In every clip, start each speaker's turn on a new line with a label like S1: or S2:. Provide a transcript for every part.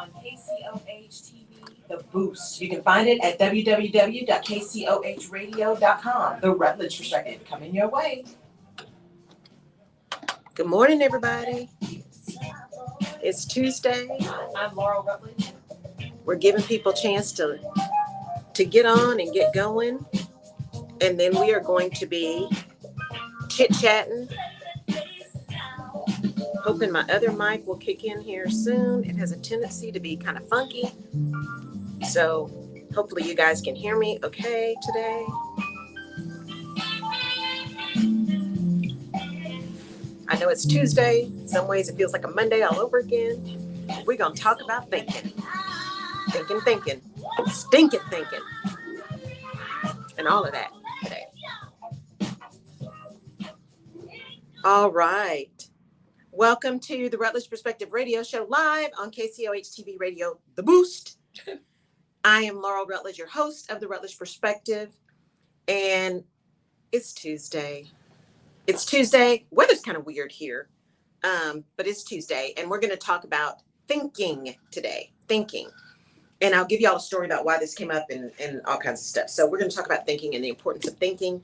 S1: on KCOH TV, The Boost. You can find it at www.kcohradio.com. The Rutledge Perspective coming your way.
S2: Good morning, everybody. It's Tuesday.
S1: I'm Laurel Rutledge.
S2: We're giving people a chance to get on and get going. And then we are going to be chit-chatting. Hoping my other mic will kick in here soon. It has a tendency to be kind of funky. So hopefully you guys can hear me okay today. I know it's Tuesday. In some ways it feels like a Monday all over again. We're going to talk about thinking. Thinking. Stinking thinking. And all of that today. All right. Welcome to the Rutledge Perspective Radio Show live on KCOH TV Radio, The Boost. I am Laurel Rutledge, your host of the Rutledge Perspective. And it's Tuesday. Weather's kind of weird here, but it's Tuesday. And we're going to talk about thinking today. Thinking. And I'll give you all a story about why this came up and all kinds of stuff. So we're going to talk about thinking and the importance of thinking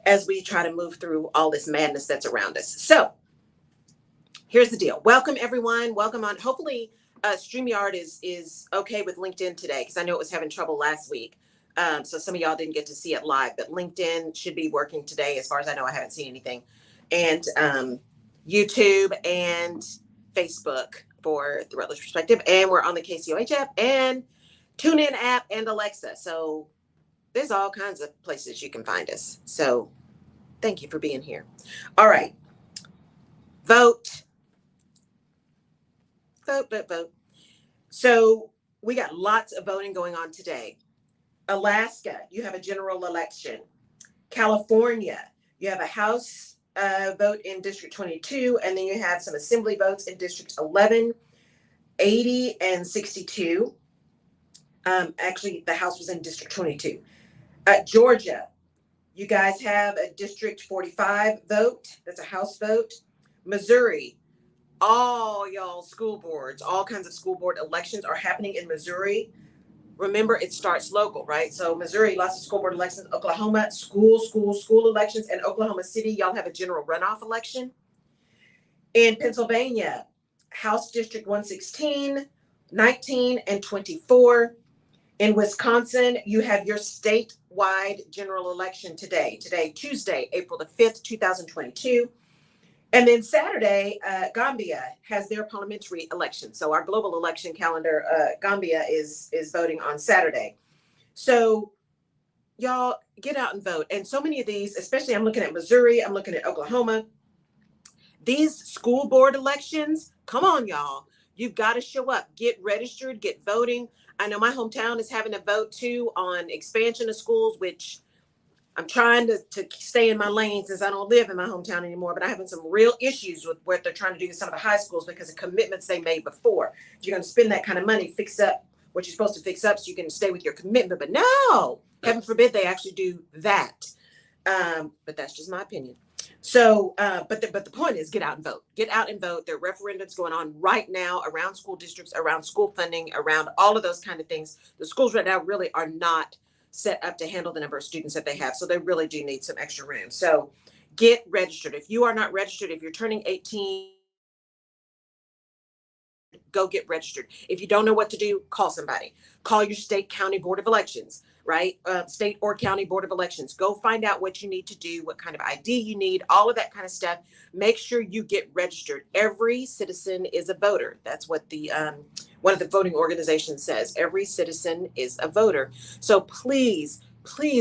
S2: as we try to move through all this madness that's around us. So here's the deal. Welcome, everyone. Welcome on. Hopefully, StreamYard is okay with LinkedIn today because I know it was having trouble last week. So some of y'all didn't get to see it live, but LinkedIn should be working today. As far as I know, I haven't seen anything. And YouTube and Facebook for the Rutledge Perspective. And we're on the KCOH app and TuneIn app and Alexa. So there's all kinds of places you can find us. So thank you for being here. All right. Vote. So we got lots of voting going on today. Alaska, you have a general election. California, you have a House vote in District 22, and then you have some assembly votes in District 11, 80, and 62. Actually, the House was in District 22. Georgia, you guys have a District 45 vote. That's a House vote. Missouri, all y'all school boards, all kinds of school board elections are happening in Missouri. Remember, it starts local, right? So Missouri, lots of school board elections. Oklahoma, school elections. And Oklahoma City, y'all have a general runoff election. In Pennsylvania, House District 116, 19, and 24. In Wisconsin, you have your statewide general election today, Tuesday, April the 5th, 2022. And then Saturday, Gambia has their parliamentary election. So our global election calendar, Gambia is voting on Saturday. So y'all get out and vote. And so many of these, especially I'm looking at Missouri, I'm looking at Oklahoma. These school board elections, come on, y'all. You've got to show up, get registered, get voting. I know my hometown is having a vote too on expansion of schools, which I'm trying to stay in my lane since I don't live in my hometown anymore, but I'm having some real issues with what they're trying to do to some of the high schools because of commitments they made before. If you're going to spend that kind of money, fix up what you're supposed to fix up so you can stay with your commitment. But no, heaven forbid they actually do that. But that's just my opinion. So, but the point is get out and vote. Get out and vote. There are referendums going on right now around school districts, around school funding, around all of those kind of things. The schools right now really are not set up to handle the number of students that they have. So they really do need some extra room. So get registered. If you are not registered, if you're turning 18, go get registered. If you don't know what to do, call somebody. Call your state, county board of elections, right? State or county board of elections. Go find out what you need to do, what kind of ID you need, all of that kind of stuff. Make sure you get registered. Every citizen is a voter. That's what the one of the voting organizations says. Every citizen is a voter. So please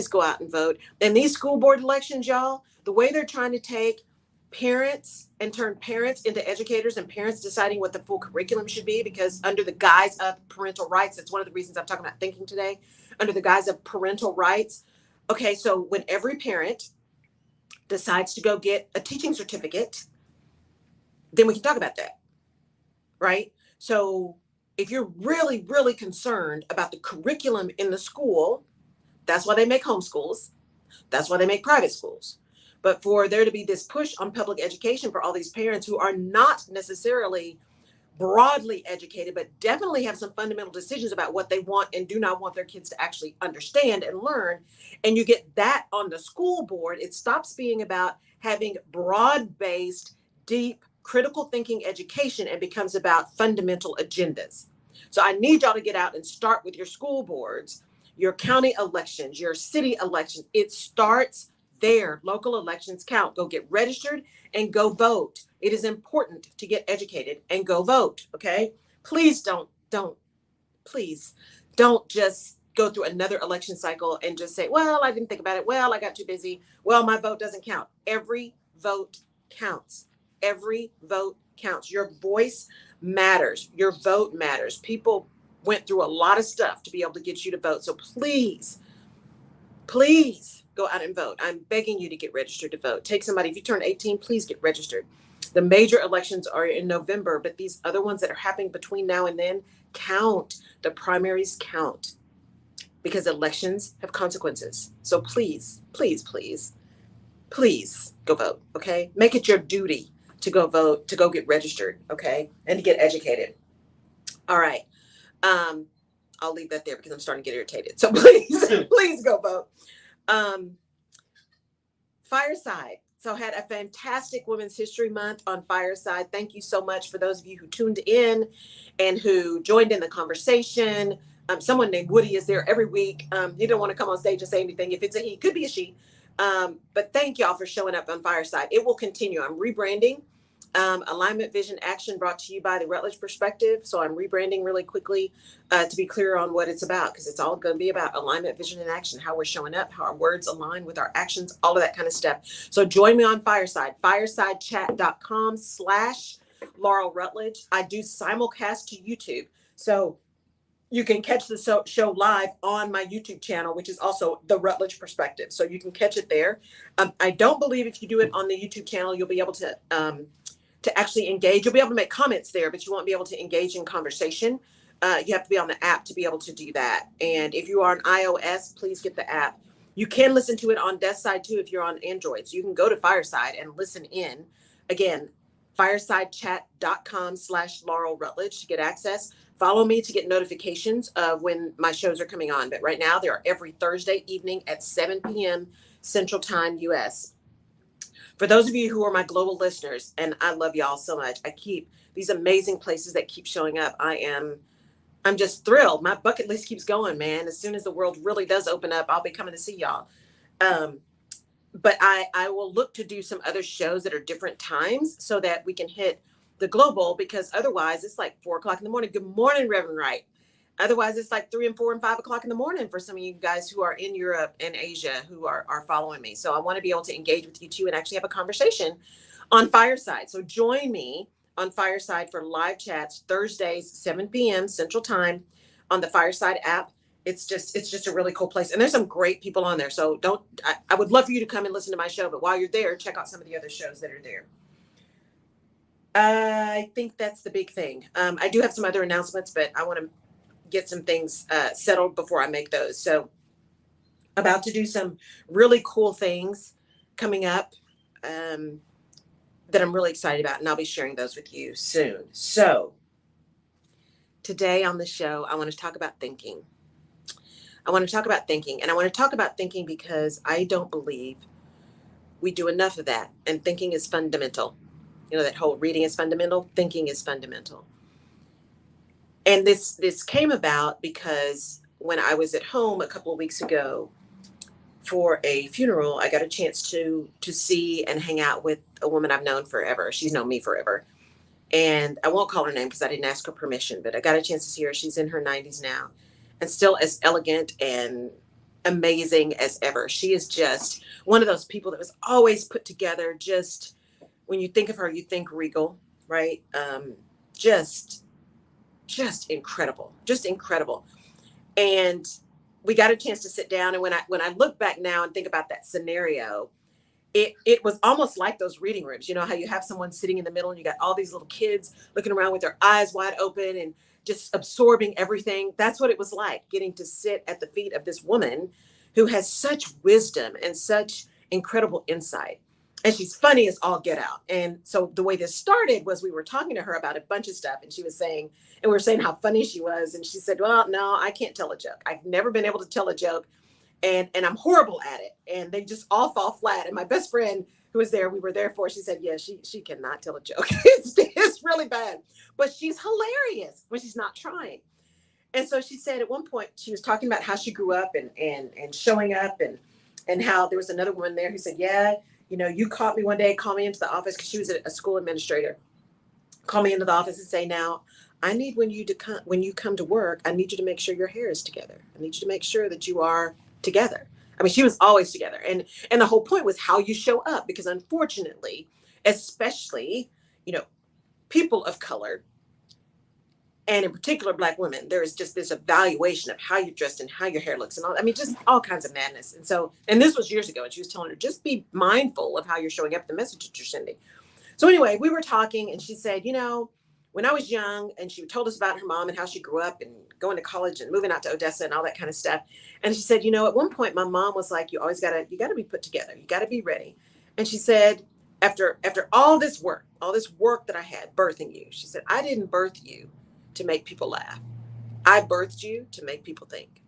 S2: go out and vote. And these school board elections, y'all, the way they're trying to take parents and turn parents into educators and parents deciding what the full curriculum should be, because under the guise of parental rights, that's one of the reasons I'm talking about thinking today, under the guise of parental rights. Okay, so when every parent decides to go get a teaching certificate, then we can talk about that, right? So if you're really, really concerned about the curriculum in the school, that's why they make homeschools. That's why they make private schools. But for there to be this push on public education for all these parents who are not necessarily broadly educated, but definitely have some fundamental decisions about what they want and do not want their kids to actually understand and learn. And you get that on the school board, it stops being about having broad-based, deep, critical thinking education and becomes about fundamental agendas. So I need y'all to get out and start with your school boards, your county elections, your city elections. It starts there. Local elections count. Go get registered and go vote. It is important to get educated and go vote. Okay. Please please don't just go through another election cycle and just say, well, I didn't think about it. Well, I got too busy. Well, my vote doesn't count. Every vote counts. Every vote counts. Your voice matters. Your vote matters. People went through a lot of stuff to be able to get you to vote. So please, please go out and vote. I'm begging you to get registered to vote. Take somebody, if you turn 18, please get registered. The major elections are in November, but these other ones that are happening between now and then count. The primaries count because elections have consequences. So please, please, please, please go vote. Okay. Make it your duty to go vote, to go get registered. Okay. And to get educated. All right. I'll leave that there because I'm starting to get irritated. So please, please go vote. Fireside. So had a fantastic Women's History Month on Fireside. Thank you so much for those of you who tuned in and who joined in the conversation. Someone named Woody is there every week. He don't want to come on stage and say anything. If it's a he, could be a she. But thank y'all for showing up on Fireside. It will continue. I'm rebranding. Alignment, Vision, Action brought to you by the Rutledge Perspective. So I'm rebranding really quickly to be clear on what it's about, because it's all going to be about alignment, vision, and action, how we're showing up, how our words align with our actions, all of that kind of stuff. So join me on Fireside, firesidechat.com/Laurel Rutledge. I do simulcast to YouTube. So you can catch the show live on my YouTube channel, which is also the Rutledge Perspective. So you can catch it there. I don't believe if you do it on the YouTube channel, you'll be able to actually engage. You'll be able to make comments there, but you won't be able to engage in conversation. You have to be on the app to be able to do that. And if you are on iOS, please get the app. You can listen to it on desk side too if you're on Android. So you can go to Fireside and listen in. Again, firesidechat.com/Laurel Rutledge to get access. Follow me to get notifications of when my shows are coming on. But right now, they are every Thursday evening at 7 p.m. Central Time, US. For those of you who are my global listeners, and I love y'all so much, I keep these amazing places that keep showing up. I'm just thrilled. My bucket list keeps going, man. As soon as the world really does open up, I'll be coming to see y'all. But I will look to do some other shows that are different times so that we can hit the global, because otherwise it's like 4 o'clock in the morning. Good morning, Reverend Wright. Otherwise it's like 3 and 4 and 5 o'clock in the morning for some of you guys who are in Europe and Asia who are following me. So I want to be able to engage with you too and actually have a conversation on Fireside. So join me on Fireside for live chats Thursdays, 7 p.m. Central Time on the Fireside app. It's just a really cool place. And there's some great people on there. So I would love for you to come and listen to my show, but while you're there, check out some of the other shows that are there. I think that's the big thing. I do have some other announcements, but I want to get some things settled before I make those. So about to do some really cool things coming up that I'm really excited about, and I'll be sharing those with you soon. So today on the show, I want to talk about thinking. And I want to talk about thinking because I don't believe we do enough of that. And thinking is fundamental. You know, that whole reading is fundamental, thinking is fundamental. And this came about because when I was at home a couple of weeks ago for a funeral, I got a chance to see and hang out with a woman I've known forever. She's known me forever. And I won't call her name because I didn't ask her permission, but I got a chance to see her. She's in her 90s now and still as elegant and amazing as ever. She is just one of those people that was always put together. Just when you think of her, you think regal, right? Just incredible, just incredible. And we got a chance to sit down. And when I look back now and think about that scenario, it was almost like those reading rooms. You know how you have someone sitting in the middle and you got all these little kids looking around with their eyes wide open and just absorbing everything. That's what it was like, getting to sit at the feet of this woman who has such wisdom and such incredible insight. And she's funny as all get out. And so the way this started was we were talking to her about a bunch of stuff, and she was saying, and we were saying how funny she was. And she said, well, no, I can't tell a joke. I've never been able to tell a joke, and I'm horrible at it. And they just all fall flat. And my best friend who was there, we were there for, she said, yeah, she cannot tell a joke. It's really bad. But she's hilarious when she's not trying. And so she said at one point, she was talking about how she grew up and showing up, and how there was another woman there who said, yeah, you caught me one day, call me into the office, because she was a school administrator, call me into the office and say, now I need when you come to work, I need you to make sure your hair is together. I need you to make sure that you are together. I mean, she was always together. And the whole point was how you show up, because unfortunately, especially, people of color, and in particular Black women, there is just this evaluation of how you're dressed and how your hair looks and all. I mean, just all kinds of madness. And so, and this was years ago, and she was telling her, just be mindful of how you're showing up, the message that you're sending. So anyway, we were talking, and she said, when I was young, and she told us about her mom and how she grew up and going to college and moving out to Odessa and all that kind of stuff. And she said, at one point my mom was like, you gotta be put together. You gotta be ready. And she said, after all this work that I had birthing you, she said, I didn't birth you to make people laugh. I birthed you to make people think.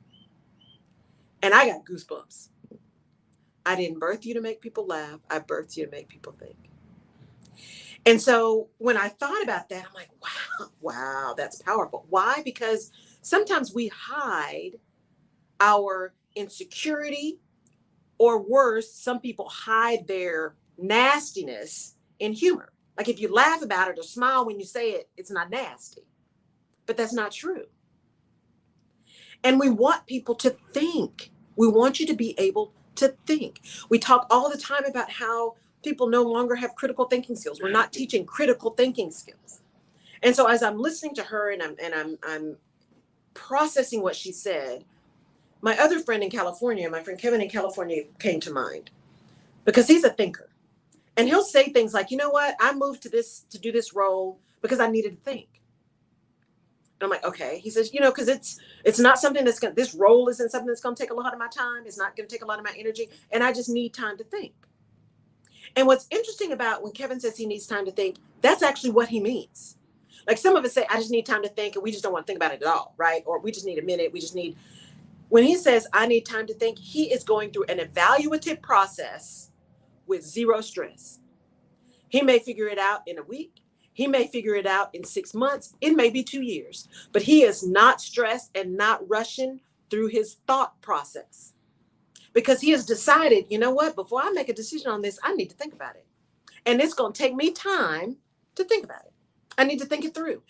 S2: And I got goosebumps. I didn't birth you to make people laugh. I birthed you to make people think. And so when I thought about that, I'm like, wow, that's powerful. Why? Because sometimes we hide our insecurity, or worse, some people hide their nastiness in humor. Like if you laugh about it or smile when you say it, it's not nasty. But that's not true. And we want people to think. We want you to be able to think. We talk all the time about how people no longer have critical thinking skills. We're not teaching critical thinking skills. And so as I'm listening to her and I'm processing what she said, my other friend in California, my friend Kevin in California, came to mind, because he's a thinker. And he'll say things like, you know what, I moved to do this role because I needed to think. And I'm like, okay. He says, because it's not something this role isn't something that's going to take a lot of my time. It's not going to take a lot of my energy. And I just need time to think. And what's interesting about when Kevin says he needs time to think, that's actually what he means. Like some of us say, I just need time to think, and we just don't want to think about it at all, right? Or we just need a minute. When he says, I need time to think, he is going through an evaluative process with zero stress. He may figure it out in a week. He may figure it out in 6 months. It may be 2 years, but he is not stressed and not rushing through his thought process, because he has decided, you know what, before I make a decision on this, I need to think about it. And it's going to take me time to think about it. I need to think it through.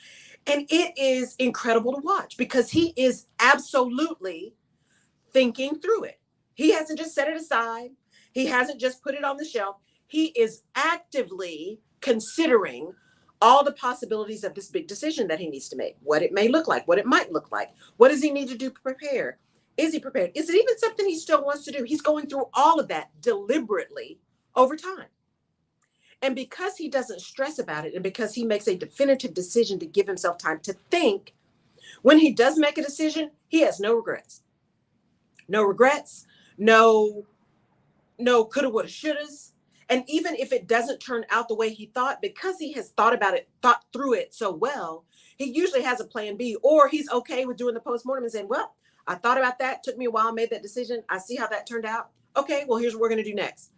S2: And it is incredible to watch, because he is absolutely thinking through it. He hasn't just set it aside. He hasn't just put it on the shelf. He is actively considering all the possibilities of this big decision that he needs to make, what it may look like, what it might look like. What does he need to do to prepare? Is he prepared? Is it even something he still wants to do? He's going through all of that deliberately over time. And because he doesn't stress about it, and because he makes a definitive decision to give himself time to think, when he does make a decision, he has no regrets. No regrets, no coulda, woulda, shouldas. And even if it doesn't turn out the way he thought, because he has thought through it so well, he usually has a plan B, or he's okay with doing the postmortem and saying, well, I thought about that. Took me a while, I made that decision. I see how that turned out. Okay, well, here's what we're going to do next.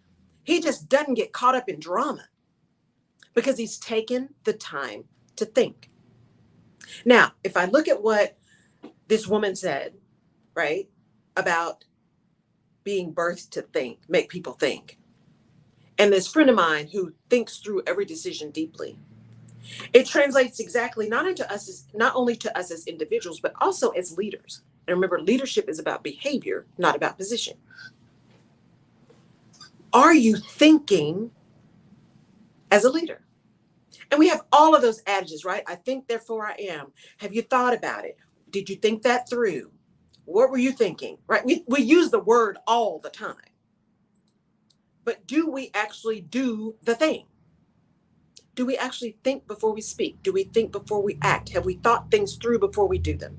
S2: He just doesn't get caught up in drama, because he's taken the time to think. Now, if I look at what this woman said, right, about being birthed to think, make people think, and this friend of mine who thinks through every decision deeply, it translates exactly not only to us as individuals, but also as leaders. And remember, leadership is about behavior, not about position. Are you thinking as a leader? And we have all of those adages, right? I think, therefore I am. Have you thought about it? Did you think that through? What were you thinking, right? We use the word all the time. But do we actually do the thing? Do we actually think before we speak? Do we think before we act? Have we thought things through before we do them?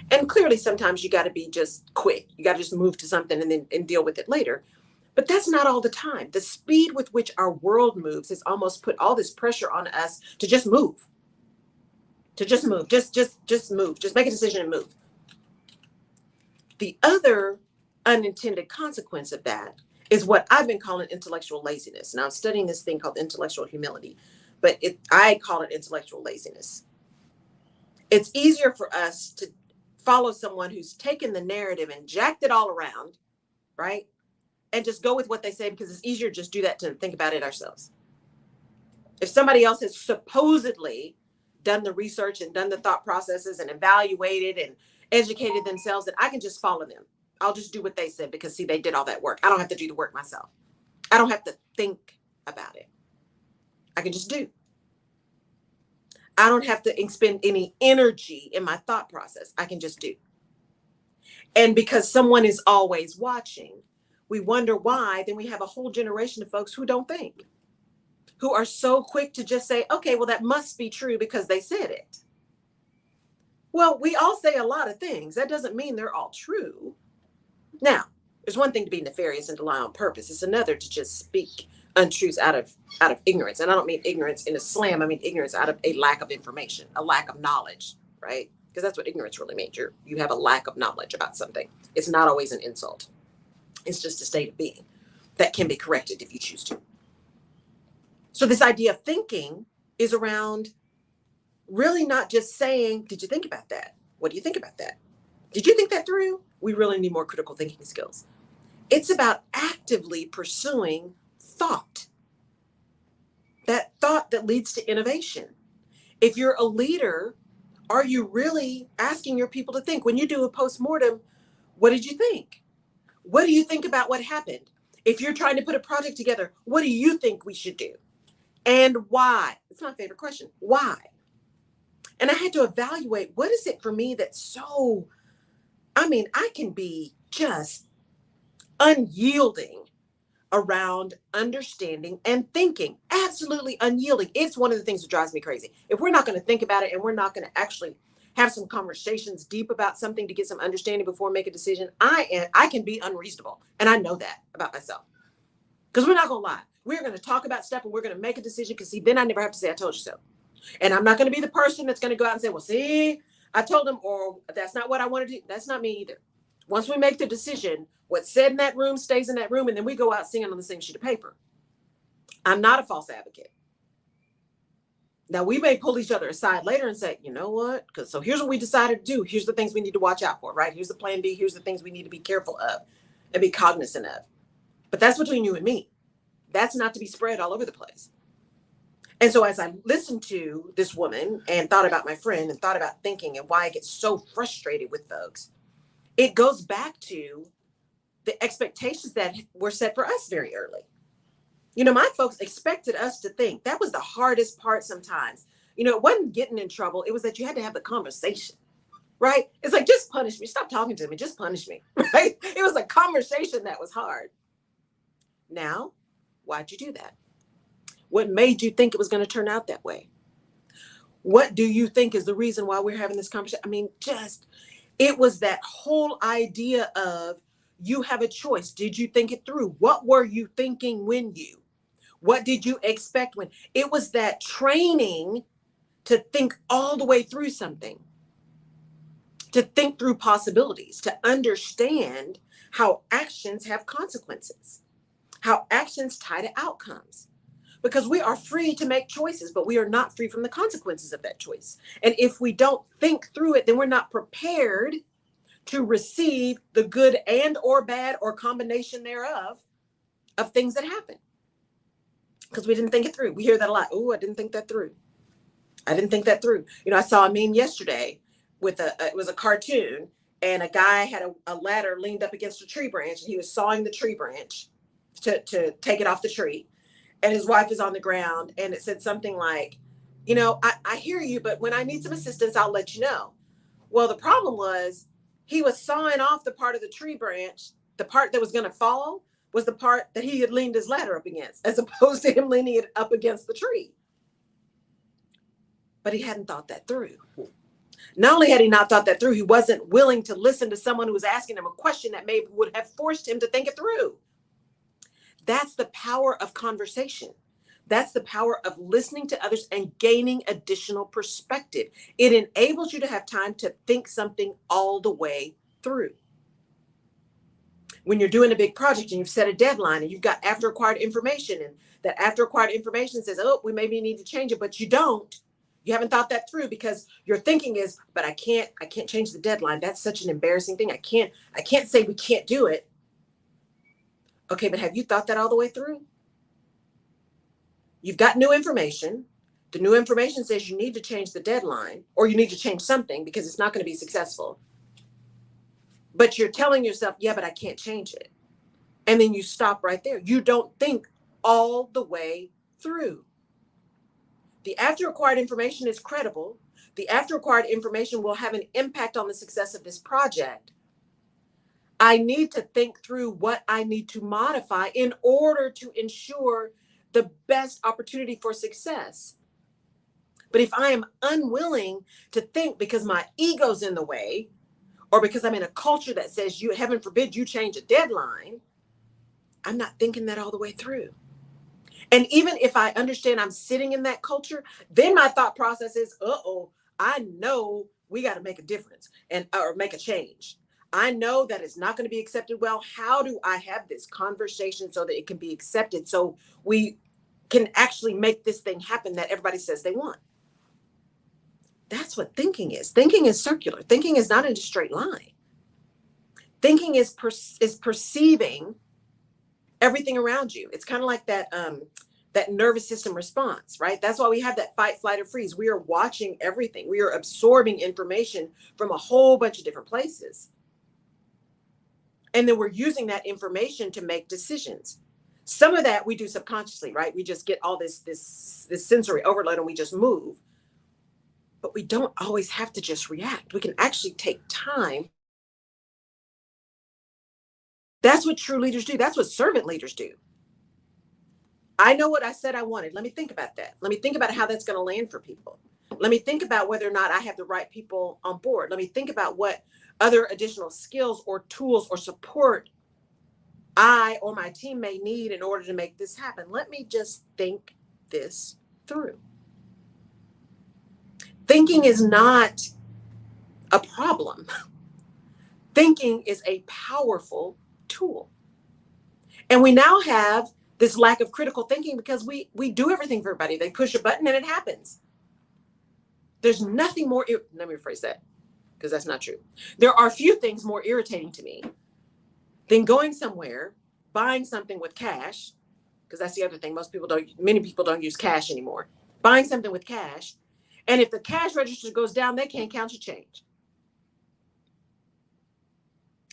S2: And clearly, sometimes you got to be just quick. You got to just move to something and deal with it later. But that's not all the time. The speed with which our world moves has almost put all this pressure on us to just move, just move, just make a decision and move. The other unintended consequence of that is what I've been calling intellectual laziness. Now I'm studying this thing called intellectual humility, but I call it intellectual laziness. It's easier for us to follow someone who's taken the narrative and jacked it all around, right? And just go with what they say because it's easier to just do that to think about it ourselves. If somebody else has supposedly done the research and done the thought processes and evaluated and educated themselves, then I can just follow them. I'll just do what they said because, see, they did all that work. I don't have to do the work myself. I don't have to think about it. I can just do. I don't have to expend any energy in my thought process. I can just do. And because someone is always watching, we wonder why. Then we have a whole generation of folks who don't think, who are so quick to just say, okay, well, that must be true because they said it. Well, we all say a lot of things. That doesn't mean they're all true. Now, there's one thing to be nefarious and to lie on purpose. It's another to just speak untruths out of ignorance. And I don't mean ignorance in a slam. I mean ignorance out of a lack of information, a lack of knowledge, right? Because that's what ignorance really means. You have a lack of knowledge about something. It's not always an insult. It's just a state of being that can be corrected if you choose to. So this idea of thinking is around really not just saying, did you think about that? What do you think about that? Did you think that through? We really need more critical thinking skills. It's about actively pursuing thought. That thought that leads to innovation. If you're a leader, are you really asking your people to think? When you do a postmortem, what did you think? What do you think about what happened? If you're trying to put a project together, what do you think we should do? And why? It's my favorite question. Why? And I had to evaluate, what is it for me that's so, I can be just unyielding around understanding and thinking. Absolutely unyielding. It's one of the things that drives me crazy. If we're not going to think about it and we're not going to actually have some conversations deep about something to get some understanding before we make a decision, I can be unreasonable. And I know that about myself. Because we're not going to lie. We're going to talk about stuff and we're going to make a decision because, see, then I never have to say, I told you so. And I'm not going to be the person that's going to go out and say, well, see, I told them, or that's not what I want to do. That's not me either. Once we make the decision, what's said in that room stays in that room, and then we go out singing on the same sheet of paper. I'm not a false advocate. Now, we may pull each other aside later and say, you know what? So here's what we decided to do. Here's the things we need to watch out for, right? Here's the plan B. Here's the things we need to be careful of and be cognizant of. But that's between you and me. That's not to be spread all over the place. And so as I listened to this woman and thought about my friend and thought about thinking and why I get so frustrated with folks, it goes back to the expectations that were set for us very early. You know, my folks expected us to think. That was the hardest part sometimes. You know, it wasn't getting in trouble. It was that you had to have the conversation, right? It's like, just punish me. Stop talking to me. Just punish me, right? It was a conversation that was hard. Now, why'd you do that? What made you think it was going to turn out that way? What do you think is the reason why we're having this conversation? It was that whole idea of, you have a choice. Did you think it through? What were you thinking when you? What did you expect when? It was that training to think all the way through something, to think through possibilities, to understand how actions have consequences, how actions tie to outcomes. Because we are free to make choices, but we are not free from the consequences of that choice. And if we don't think through it, then we're not prepared to receive the good and or bad or combination thereof of things that happen. Because we didn't think it through. We hear that a lot. Oh, I didn't think that through. I didn't think that through. You know, I saw a meme yesterday with it was a cartoon, and a guy had a ladder leaned up against a tree branch, and he was sawing the tree branch to take it off the tree. And his wife is on the ground, and it said something like, you know, I hear you, but when I need some assistance, I'll let you know. Well, the problem was he was sawing off the part of the tree branch. The part that was going to fall was the part that he had leaned his ladder up against, as opposed to him leaning it up against the tree. But he hadn't thought that through. Not only had he not thought that through, he wasn't willing to listen to someone who was asking him a question that maybe would have forced him to think it through. That's the power of conversation. That's the power of listening to others and gaining additional perspective. It enables you to have time to think something all the way through. When you're doing a big project and you've set a deadline and you've got after acquired information, and that after acquired information says, oh, we maybe need to change it, but you don't. You haven't thought that through because your thinking is, but I can't change the deadline. That's such an embarrassing thing. I can't say we can't do it. Okay, but have you thought that all the way through? You've got new information. The new information says you need to change the deadline, or you need to change something because it's not going to be successful. But you're telling yourself, yeah, but I can't change it. And then you stop right there. You don't think all the way through. The after acquired information is credible. The after acquired information will have an impact on the success of this project. I need to think through what I need to modify in order to ensure the best opportunity for success. But if I am unwilling to think because my ego's in the way, or because I'm in a culture that says, you, heaven forbid, you change a deadline, I'm not thinking that all the way through. And even if I understand I'm sitting in that culture, then my thought process is, I know we got to make a difference or make a change. I know that it's not going to be accepted well. How do I have this conversation so that it can be accepted, so we can actually make this thing happen that everybody says they want? That's what thinking is. Thinking is circular. Thinking is not in a straight line. Thinking is perceiving everything around you. It's kind of like that nervous system response, right? That's why we have that fight, flight, or freeze. We are watching everything. We are absorbing information from a whole bunch of different places. And then we're using that information to make decisions. Some of that we do subconsciously, right? We just get all this sensory overload and we just move. But we don't always have to just react. We can actually take time. That's what true leaders do. That's what servant leaders do. I know what I said I wanted. Let me think about that. Let me think about how that's going to land for people. Let me think about whether or not I have the right people on board. Let me think about what other additional skills or tools or support I or my team may need in order to make this happen. Let me just think this through. Thinking is not a problem. Thinking is a powerful tool. And we now have this lack of critical thinking because we do everything for everybody. They push a button and it happens. There's nothing more, let me rephrase that because that's not true. There are few things more irritating to me than going somewhere, buying something with cash, because that's the other thing. Many people don't use cash anymore. Buying something with cash. And if the cash register goes down, they can't count your change.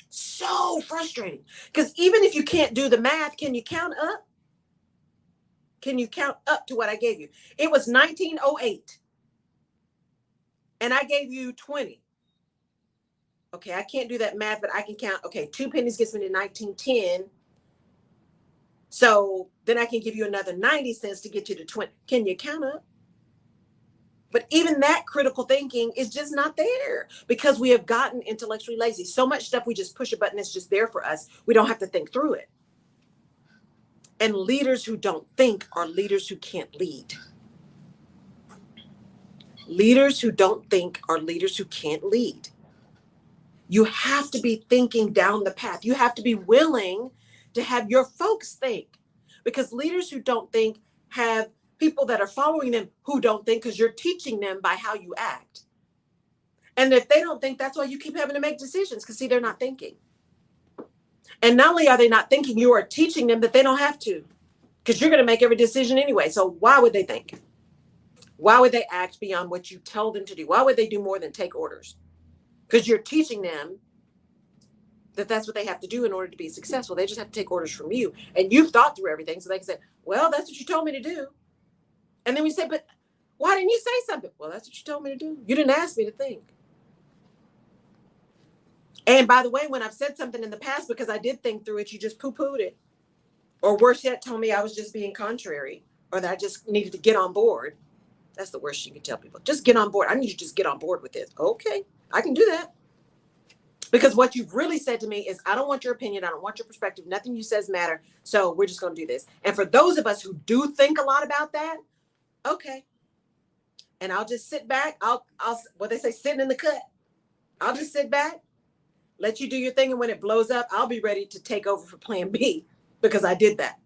S2: So frustrating. Because even if you can't do the math, can you count up? Can you count up to what I gave you? It was 1908. And I gave you 20. Okay, I can't do that math, but I can count. Okay, 2 pennies gets me to 1910. So then I can give you another 90 cents to get you to 20. Can you count up? But even that critical thinking is just not there because we have gotten intellectually lazy. So much stuff, we just push a button, it's just there for us. We don't have to think through it. And leaders who don't think are leaders who can't lead. Leaders who don't think are leaders who can't lead. You have to be thinking down the path. You have to be willing to have your folks think, because leaders who don't think have people that are following them who don't think, because you're teaching them by how you act. And if they don't think, that's why you keep having to make decisions, because see, they're not thinking. And not only are they not thinking, you are teaching them that they don't have to, because you're going to make every decision anyway. So why would they think? Why would they act beyond what you tell them to do? Why would they do more than take orders? Because you're teaching them that that's what they have to do in order to be successful. They just have to take orders from you. And you've thought through everything. So they can say, well, that's what you told me to do. And then we say, but why didn't you say something? Well, that's what you told me to do. You didn't ask me to think. And by the way, when I've said something in the past, because I did think through it, you just poo-pooed it. Or worse yet, told me I was just being contrary, or that I just needed to get on board. That's the worst you can tell people. Just get on board. I need you to just get on board with this. Okay, I can do that. Because what you've really said to me is, I don't want your opinion. I don't want your perspective. Nothing you says matter. So we're just going to do this. And for those of us who do think a lot about that, okay. And I'll just sit back. I'll what they say, sitting in the cut. I'll just sit back, let you do your thing. And when it blows up, I'll be ready to take over for plan B because I did that.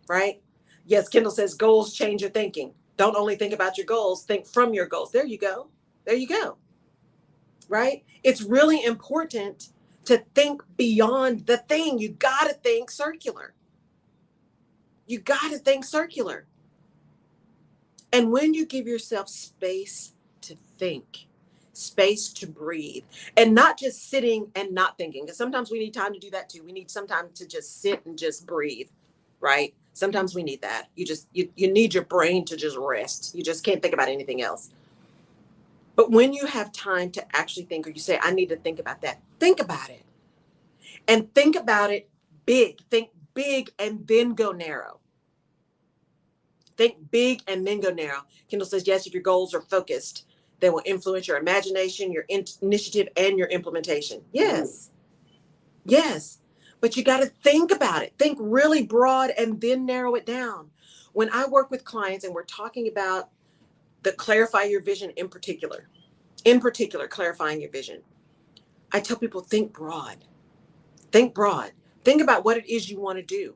S2: Right? Yes, Kendall says goals change your thinking. Don't only think about your goals, think from your goals. There you go. There you go. Right? It's really important to think beyond the thing. You got to think circular. You got to think circular. And when you give yourself space to think, space to breathe, and not just sitting and not thinking, because sometimes we need time to do that too. We need some time to just sit and just breathe, right? Sometimes we need that. You need your brain to just rest. You just can't think about anything else. But when you have time to actually think, or you say, I need to think about that, think about it. And think about it big. Think big and then go narrow. Think big and then go narrow. Kendall says, yes, if your goals are focused, they will influence your imagination, your initiative, and your implementation. Yes. Yes. But you got to think about it. Think really broad and then narrow it down. When I work with clients and we're talking about the clarify your vision in particular, clarifying your vision, I tell people, think broad. Think broad. Think about what it is you want to do,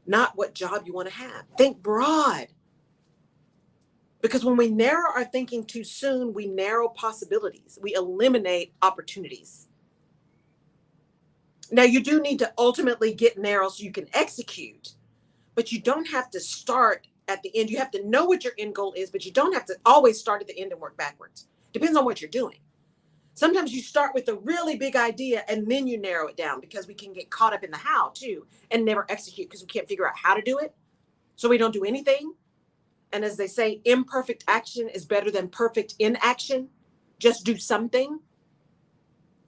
S2: not what job you want to have. Think broad. Because when we narrow our thinking too soon, we narrow possibilities. We eliminate opportunities. Now, you do need to ultimately get narrow so you can execute, but you don't have to start at the end. You have to know what your end goal is, but you don't have to always start at the end and work backwards. Depends on what you're doing. Sometimes you start with a really big idea and then you narrow it down, because we can get caught up in the how too and never execute because we can't figure out how to do it. So we don't do anything. And as they say, imperfect action is better than perfect inaction. Just do something.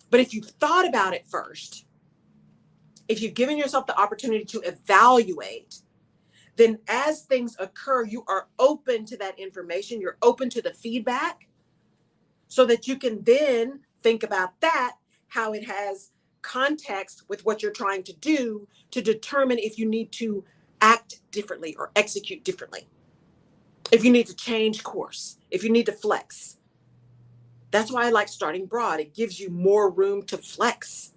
S2: But if you've thought about it first, if you've given yourself the opportunity to evaluate, then as things occur, you are open to that information. You're open to the feedback so that you can then think about that, how it has context with what you're trying to do to determine if you need to act differently or execute differently. If you need to change course, if you need to flex. That's why I like starting broad. It gives you more room to flex.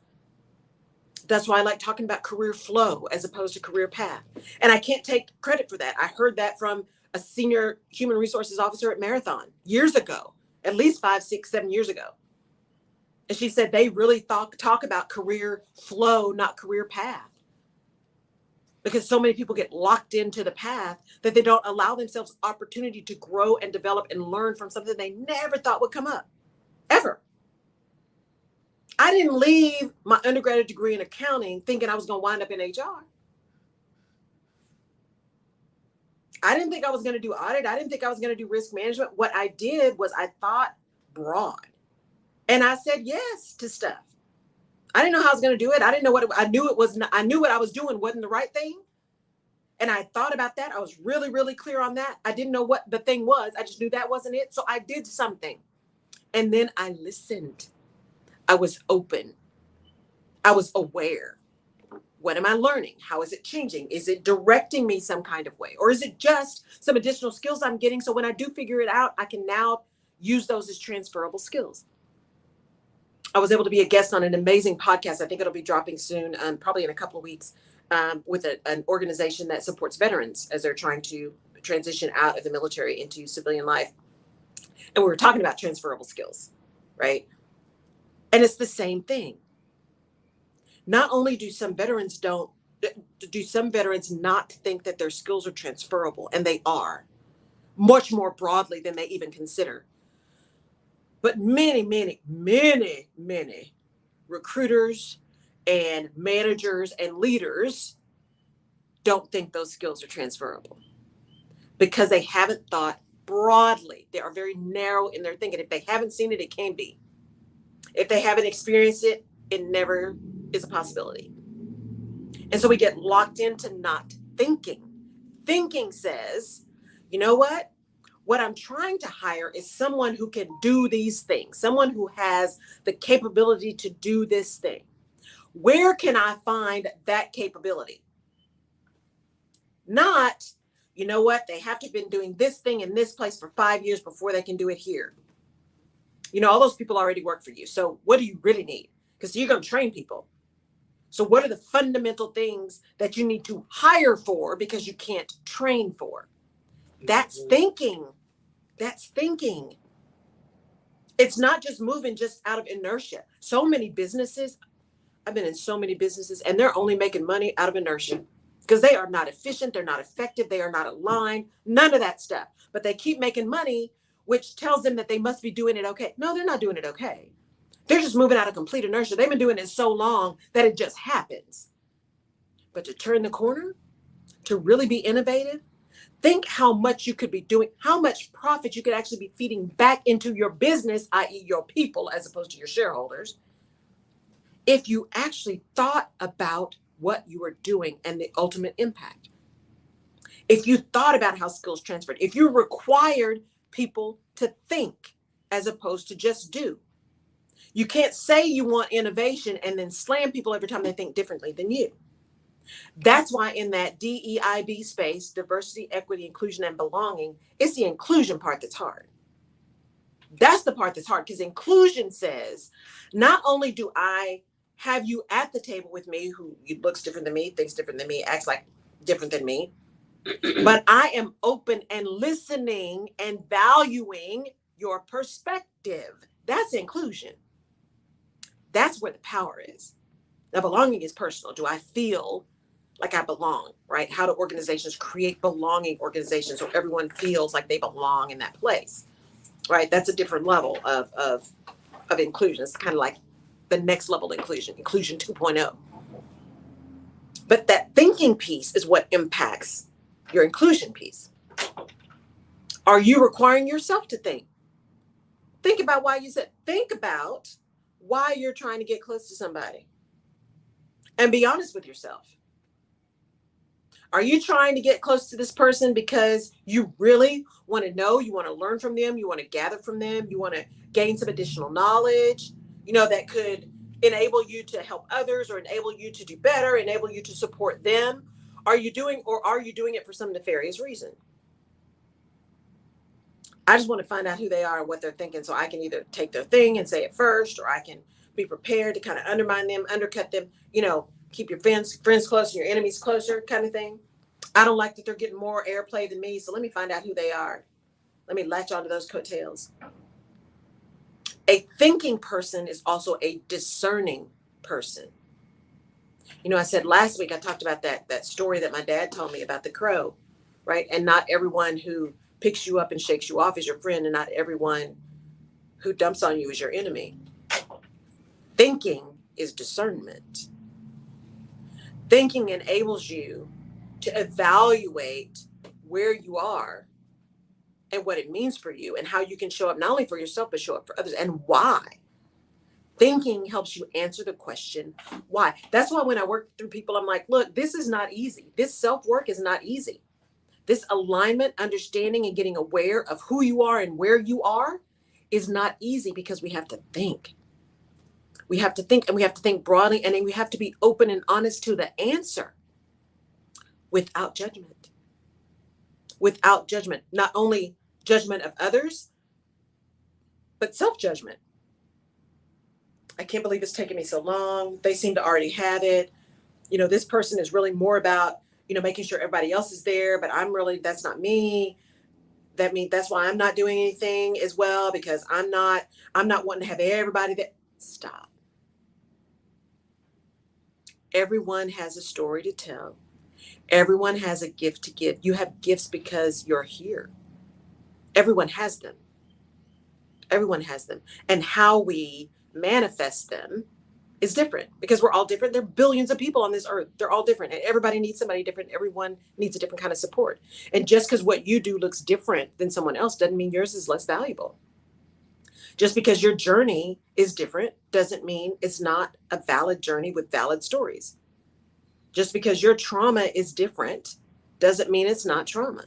S2: That's why I like talking about career flow as opposed to career path. And I can't take credit for that. I heard that from a senior human resources officer at Marathon years ago, at least 5, 6, 7 years ago. And she said they really talk about career flow, not career path. Because so many people get locked into the path that they don't allow themselves opportunity to grow and develop and learn from something they never thought would come up, ever. I didn't leave my undergraduate degree in accounting thinking I was going to wind up in HR. I didn't think I was going to do audit. I didn't think I was going to do risk management. What I did was I thought broad. And I said yes to stuff. I didn't know how I was going to do it. I didn't know I knew it was not, I knew what I was doing wasn't the right thing. And I thought about that. I was really, really clear on that. I didn't know what the thing was. I just knew that wasn't it. So I did something. And then I listened. I was open. I was aware. What am I learning? How is it changing? Is it directing me some kind of way? Or is it just some additional skills I'm getting? So when I do figure it out, I can now use those as transferable skills. I was able to be a guest on an amazing podcast. I think it'll be dropping soon, probably in a couple of weeks, with an organization that supports veterans as they're trying to transition out of the military into civilian life. And we were talking about transferable skills, right? And it's the same thing. Not only do some veterans not think that their skills are transferable, and they are much more broadly than they even consider. But many, many, many, many recruiters and managers and leaders don't think those skills are transferable because they haven't thought broadly. They are very narrow in their thinking. If they haven't seen it, it can be. If they haven't experienced it, it never is a possibility. And so we get locked into not thinking. Thinking says, you know what? What I'm trying to hire is someone who can do these things, someone who has the capability to do this thing. Where can I find that capability? Not, you know what, they have to have been doing this thing in this place for 5 years before they can do it here. You know, all those people already work for you. So what do you really need? Because you're going to train people. So what are the fundamental things that you need to hire for because you can't train for? That's thinking. That's thinking. It's not just moving just out of inertia. So many businesses, I've been in so many businesses, and they're only making money out of inertia because they are not efficient. They're not effective. They are not aligned. None of that stuff. But they keep making money, which tells them that they must be doing it okay. No, they're not doing it okay. They're just moving out of complete inertia. They've been doing it so long that it just happens. But to turn the corner, to really be innovative, think how much you could be doing, how much profit you could actually be feeding back into your business, i.e. your people, as opposed to your shareholders, if you actually thought about what you were doing and the ultimate impact. If you thought about how skills transferred, if you required people to think as opposed to just do. You can't say you want innovation and then slam people every time they think differently than you. That's why in that DEIB space, diversity, equity, inclusion, and belonging, it's the inclusion part that's hard. That's the part that's hard, because inclusion says, not only do I have you at the table with me who looks different than me, thinks different than me, acts like different than me, but I am open and listening and valuing your perspective. That's inclusion. That's where the power is. Now, belonging is personal. Do I feel like I belong, right? How do organizations create belonging organizations so everyone feels like they belong in that place, right? That's a different level of inclusion. It's kind of like the next level inclusion 2.0. But that thinking piece is what impacts your inclusion piece. Are you requiring yourself to think? Think about why you said, think about why you're trying to get close to somebody. And be honest with yourself. Are you trying to get close to this person because you really want to know, you want to learn from them, you want to gather from them, you want to gain some additional knowledge, that could enable you to help others or enable you to do better, enable you to support them? Are you doing it for some nefarious reason? I just want to find out who they are and what they're thinking, so I can either take their thing and say it first, or I can be prepared to kind of undermine them, undercut them, keep your friends close and your enemies closer kind of thing. I don't like that they're getting more airplay than me, so let me find out who they are. Let me latch onto those coattails. A thinking person is also a discerning person. I said last week, I talked about that story that my dad told me about the crow, right? And not everyone who picks you up and shakes you off is your friend, and not everyone who dumps on you is your enemy. Thinking is discernment. Thinking enables you to evaluate where you are and what it means for you and how you can show up not only for yourself, but show up for others, and why. Thinking helps you answer the question, why? That's why when I work through people, I'm like, look, this is not easy. This self-work is not easy. This alignment, understanding, and getting aware of who you are and where you are is not easy, because we have to think. We have to think, and we have to think broadly, and then we have to be open and honest to the answer without judgment. Without judgment, not only judgment of others, but self-judgment. I can't believe it's taken me so long. They seem to already have it. This person is really more about, making sure everybody else is there, but that's not me. That's why I'm not doing anything as well, because I'm not wanting to have everybody there. Stop. Everyone has a story to tell. Everyone has a gift to give. You have gifts because you're here. Everyone has them. Everyone has them. And how we manifest them is different, because we're all different. There are billions of people on this earth. They're all different, and everybody needs somebody different. Everyone needs a different kind of support. And just because what you do looks different than someone else doesn't mean yours is less valuable. Just because your journey is different doesn't mean it's not a valid journey with valid stories. Just because your trauma is different doesn't mean it's not trauma.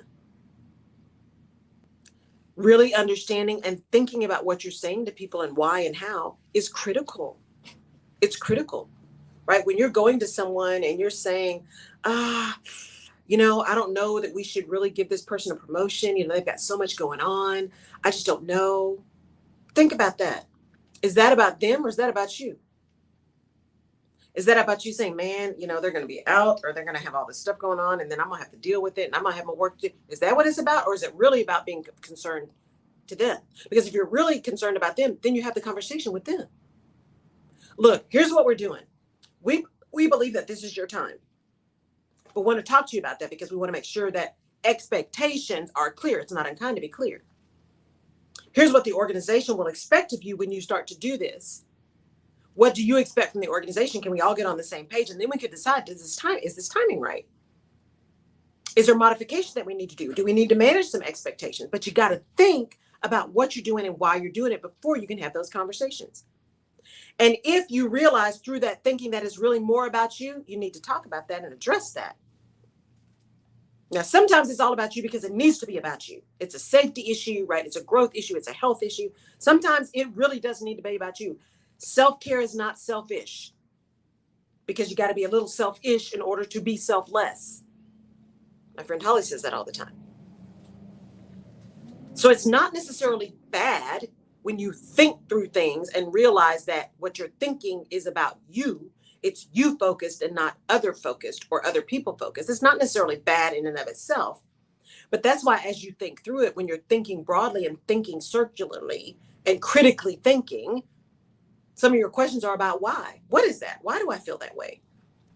S2: Really understanding and thinking about what you're saying to people and why and how is critical. It's critical, right? When you're going to someone and you're saying, I don't know that we should really give this person a promotion. They've got so much going on. I just don't know. Think about that. Is that about them or is that about you? Is that about you saying, man, they're going to be out or they're going to have all this stuff going on and then I'm going to have to deal with it and I'm going to have my work to do? Is that what it's about? Or is it really about being concerned to them? Because if you're really concerned about them, then you have the conversation with them. Look, here's what we're doing. We believe that this is your time, but want to talk to you about that because we want to make sure that expectations are clear. It's not unkind to be clear. Here's what the organization will expect of you when you start to do this. What do you expect from the organization? Can we all get on the same page? And then we could decide, is this timing right? Is there modification that we need to do? Do we need to manage some expectations? But you got to think about what you're doing and why you're doing it before you can have those conversations. And if you realize through that thinking that is really more about you, you need to talk about that and address that. Now, sometimes it's all about you because it needs to be about you. It's a safety issue, right? It's a growth issue. It's a health issue. Sometimes it really does need to be about you. Self-care is not selfish because you got to be a little selfish in order to be selfless. My friend Holly says that all the time. So it's not necessarily bad when you think through things and realize that what you're thinking is about you. It's you focused and not other focused or other people focused. It's not necessarily bad in and of itself. But that's why as you think through it, when you're thinking broadly and thinking circularly and critically thinking, some of your questions are about why. What is that? Why do I feel that way?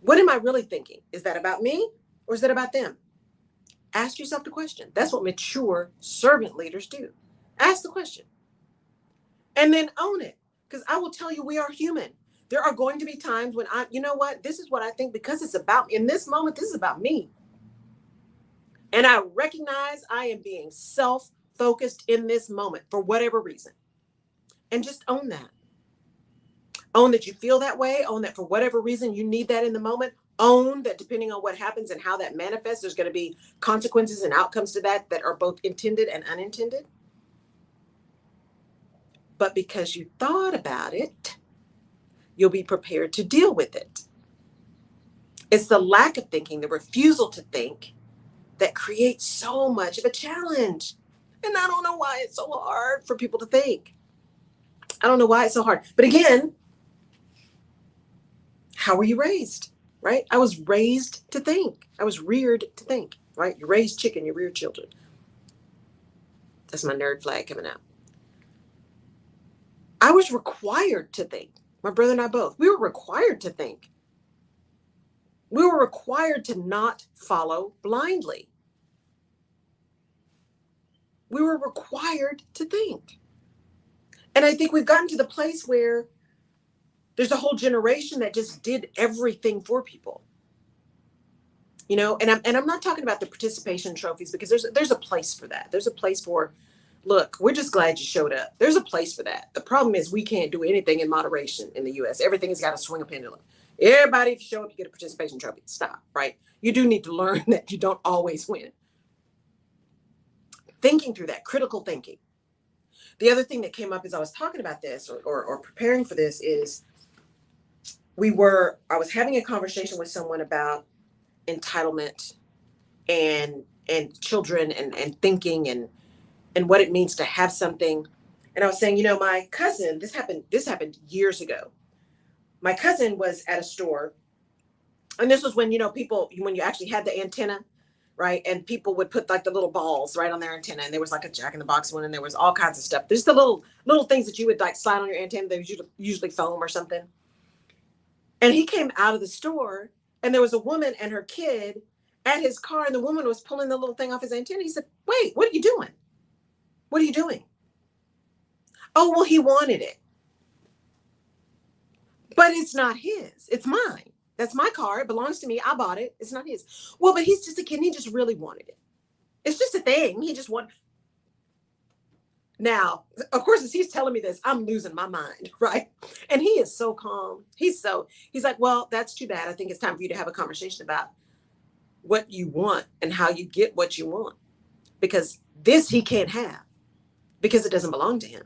S2: What am I really thinking? Is that about me or is that about them? Ask yourself the question. That's what mature servant leaders do. Ask the question and then own it. Because I will tell you, we are human. There are going to be times when this is what I think because it's about, in this moment, this is about me. And I recognize I am being self-focused in this moment for whatever reason. And just own that. Own that you feel that way. Own that for whatever reason you need that in the moment. Own that depending on what happens and how that manifests, there's going to be consequences and outcomes to that are both intended and unintended. But because you thought about it, you'll be prepared to deal with it. It's the lack of thinking, the refusal to think, that creates so much of a challenge. And I don't know why it's so hard for people to think. I don't know why it's so hard. But again, how were you raised, right? I was raised to think. I was reared to think, right? You raise chicken, you rear children. That's my nerd flag coming out. I was required to think. My brother and I both. We were required to think. We were required to not follow blindly. We were required to think. And I think we've gotten to the place where there's a whole generation that just did everything for people. And I'm not talking about the participation trophies because there's a place for that. There's a place for, look, we're just glad you showed up. There's a place for that. The problem is we can't do anything in moderation in the US. Everything has got to swing a pendulum. Everybody, if you show up, you get a participation trophy. Stop, right? You do need to learn that you don't always win. Thinking through that, critical thinking. The other thing that came up as I was talking about this or preparing for this is I was having a conversation with someone about entitlement and children and thinking and what it means to have something. And I was saying, my cousin, this happened years ago. My cousin was at a store, and this was when, when you actually had the antenna, right? And people would put like the little balls right on their antenna. And there was like a Jack in the Box one, and there was all kinds of stuff. There's the little things that you would like slide on your antenna. They was usually foam or something. And he came out of the store, and there was a woman and her kid at his car, and the woman was pulling the little thing off his antenna. He said, "Wait, what are you doing? What are you doing?" "Oh, well, he wanted it." "But it's not his. It's mine. That's my car. It belongs to me. I bought it. It's not his." "Well, but he's just a kid. And he just really wanted it. It's just a thing. He just wanted." Now, of course, as he's telling me this, I'm losing my mind, right? And he is so calm. He's like, "Well, that's too bad. I think it's time for you to have a conversation about what you want and how you get what you want, because this he can't have." because it doesn't belong to him.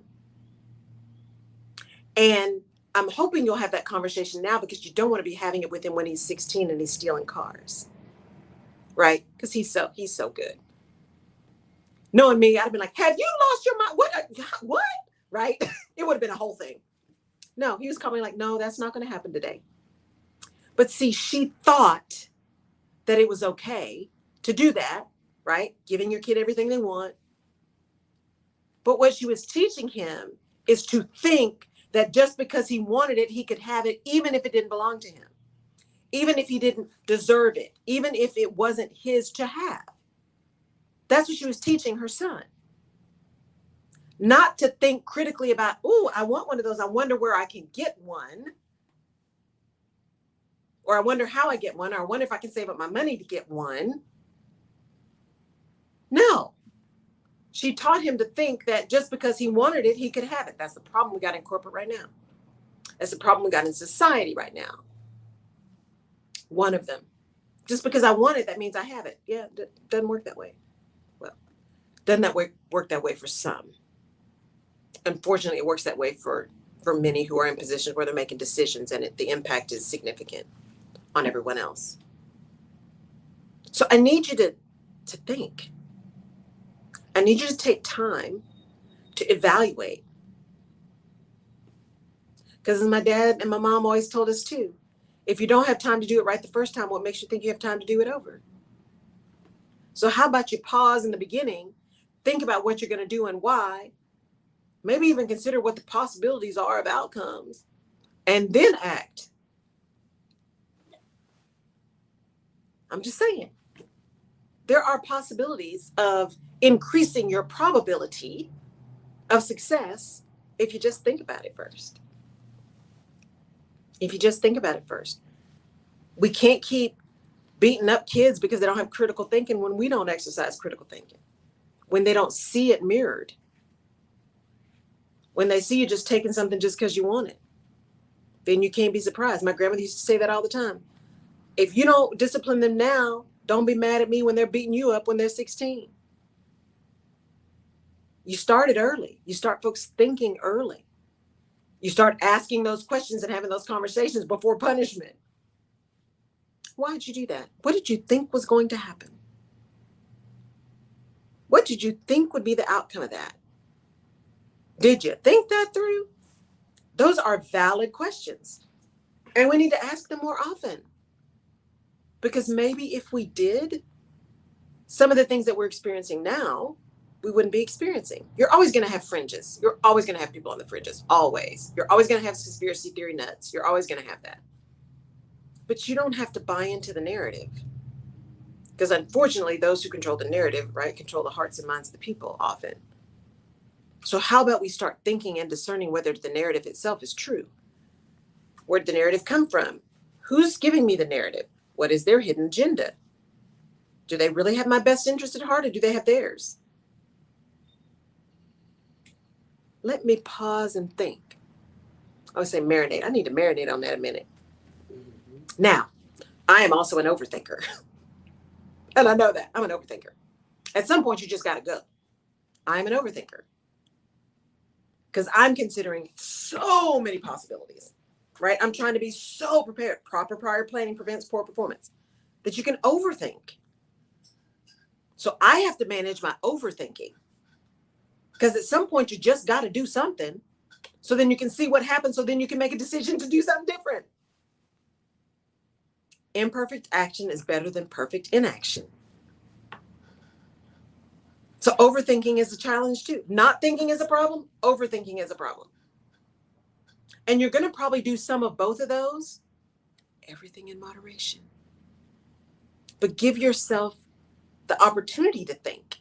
S2: And I'm hoping you'll have that conversation now, because you don't want to be having it with him when he's 16 and he's stealing cars, right? Because he's so good. Knowing me, I'd have been like, have you lost your mind? What? Right? It would have been a whole thing. No, he was coming like, no, that's not going to happen today. But see, she thought that it was okay to do that, right? Giving your kid everything they want. But what she was teaching him is to think that just because he wanted it, he could have it, even if it didn't belong to him, even if he didn't deserve it, even if it wasn't his to have. That's what she was teaching her son. Not to think critically about, oh, I want one of those. I wonder where I can get one. Or I wonder how I get one. Or I wonder if I can save up my money to get one. No. She taught him to think that just because he wanted it, he could have it. That's the problem we got in corporate right now. That's the problem we got in society right now. One of them. Just because I want it, that means I have it. Yeah, it doesn't work that way. Well, doesn't that work that way for some? Unfortunately, it works that way for many who are in positions where they're making decisions, and the impact is significant on everyone else. So I need you to think. I need you to take time to evaluate. Because as my dad and my mom always told us too, if you don't have time to do it right the first time, what makes you think you have time to do it over? So how about you pause in the beginning, think about what you're going to do and why, maybe even consider what the possibilities are of outcomes, and then act. I'm just saying, there are possibilities of increasing your probability of success if you just think about it first. If you just think about it first. We can't keep beating up kids because they don't have critical thinking when we don't exercise critical thinking, when they don't see it mirrored, when they see you just taking something just because you want it. Then you can't be surprised. My grandmother used to say that all the time. If you don't discipline them now, don't be mad at me when they're beating you up when they're 16. You started early. You start folks thinking early. You start asking those questions and having those conversations before punishment. Why did you do that? What did you think was going to happen? What did you think would be the outcome of that? Did you think that through? Those are valid questions. And we need to ask them more often. Because maybe if we did, some of the things that we're experiencing now, we wouldn't be experiencing. You're always going to have fringes. You're always going to have people on the fringes. Always. You're always going to have conspiracy theory nuts. You're always going to have that. But you don't have to buy into the narrative. Because unfortunately, those who control the narrative, right, control the hearts and minds of the people often. So how about we start thinking and discerning whether the narrative itself is true? Where did the narrative come from? Who's giving me the narrative? What is their hidden agenda? Do they really have my best interest at heart, or do they have theirs? Let me pause and think. I would say marinate. I need to marinate on that a minute. Now, I am also an overthinker. And I know that. I'm an overthinker. At some point, you just got to go. I'm an overthinker. Because I'm considering so many possibilities, right? I'm trying to be so prepared. Proper prior planning prevents poor performance. That you can overthink. So I have to manage my overthinking. Because at some point, you just got to do something. So then you can see what happens. So then you can make a decision to do something different. Imperfect action is better than perfect inaction. So overthinking is a challenge too. Not thinking is a problem. Overthinking is a problem. And you're going to probably do some of both of those. Everything in moderation. But give yourself the opportunity to think.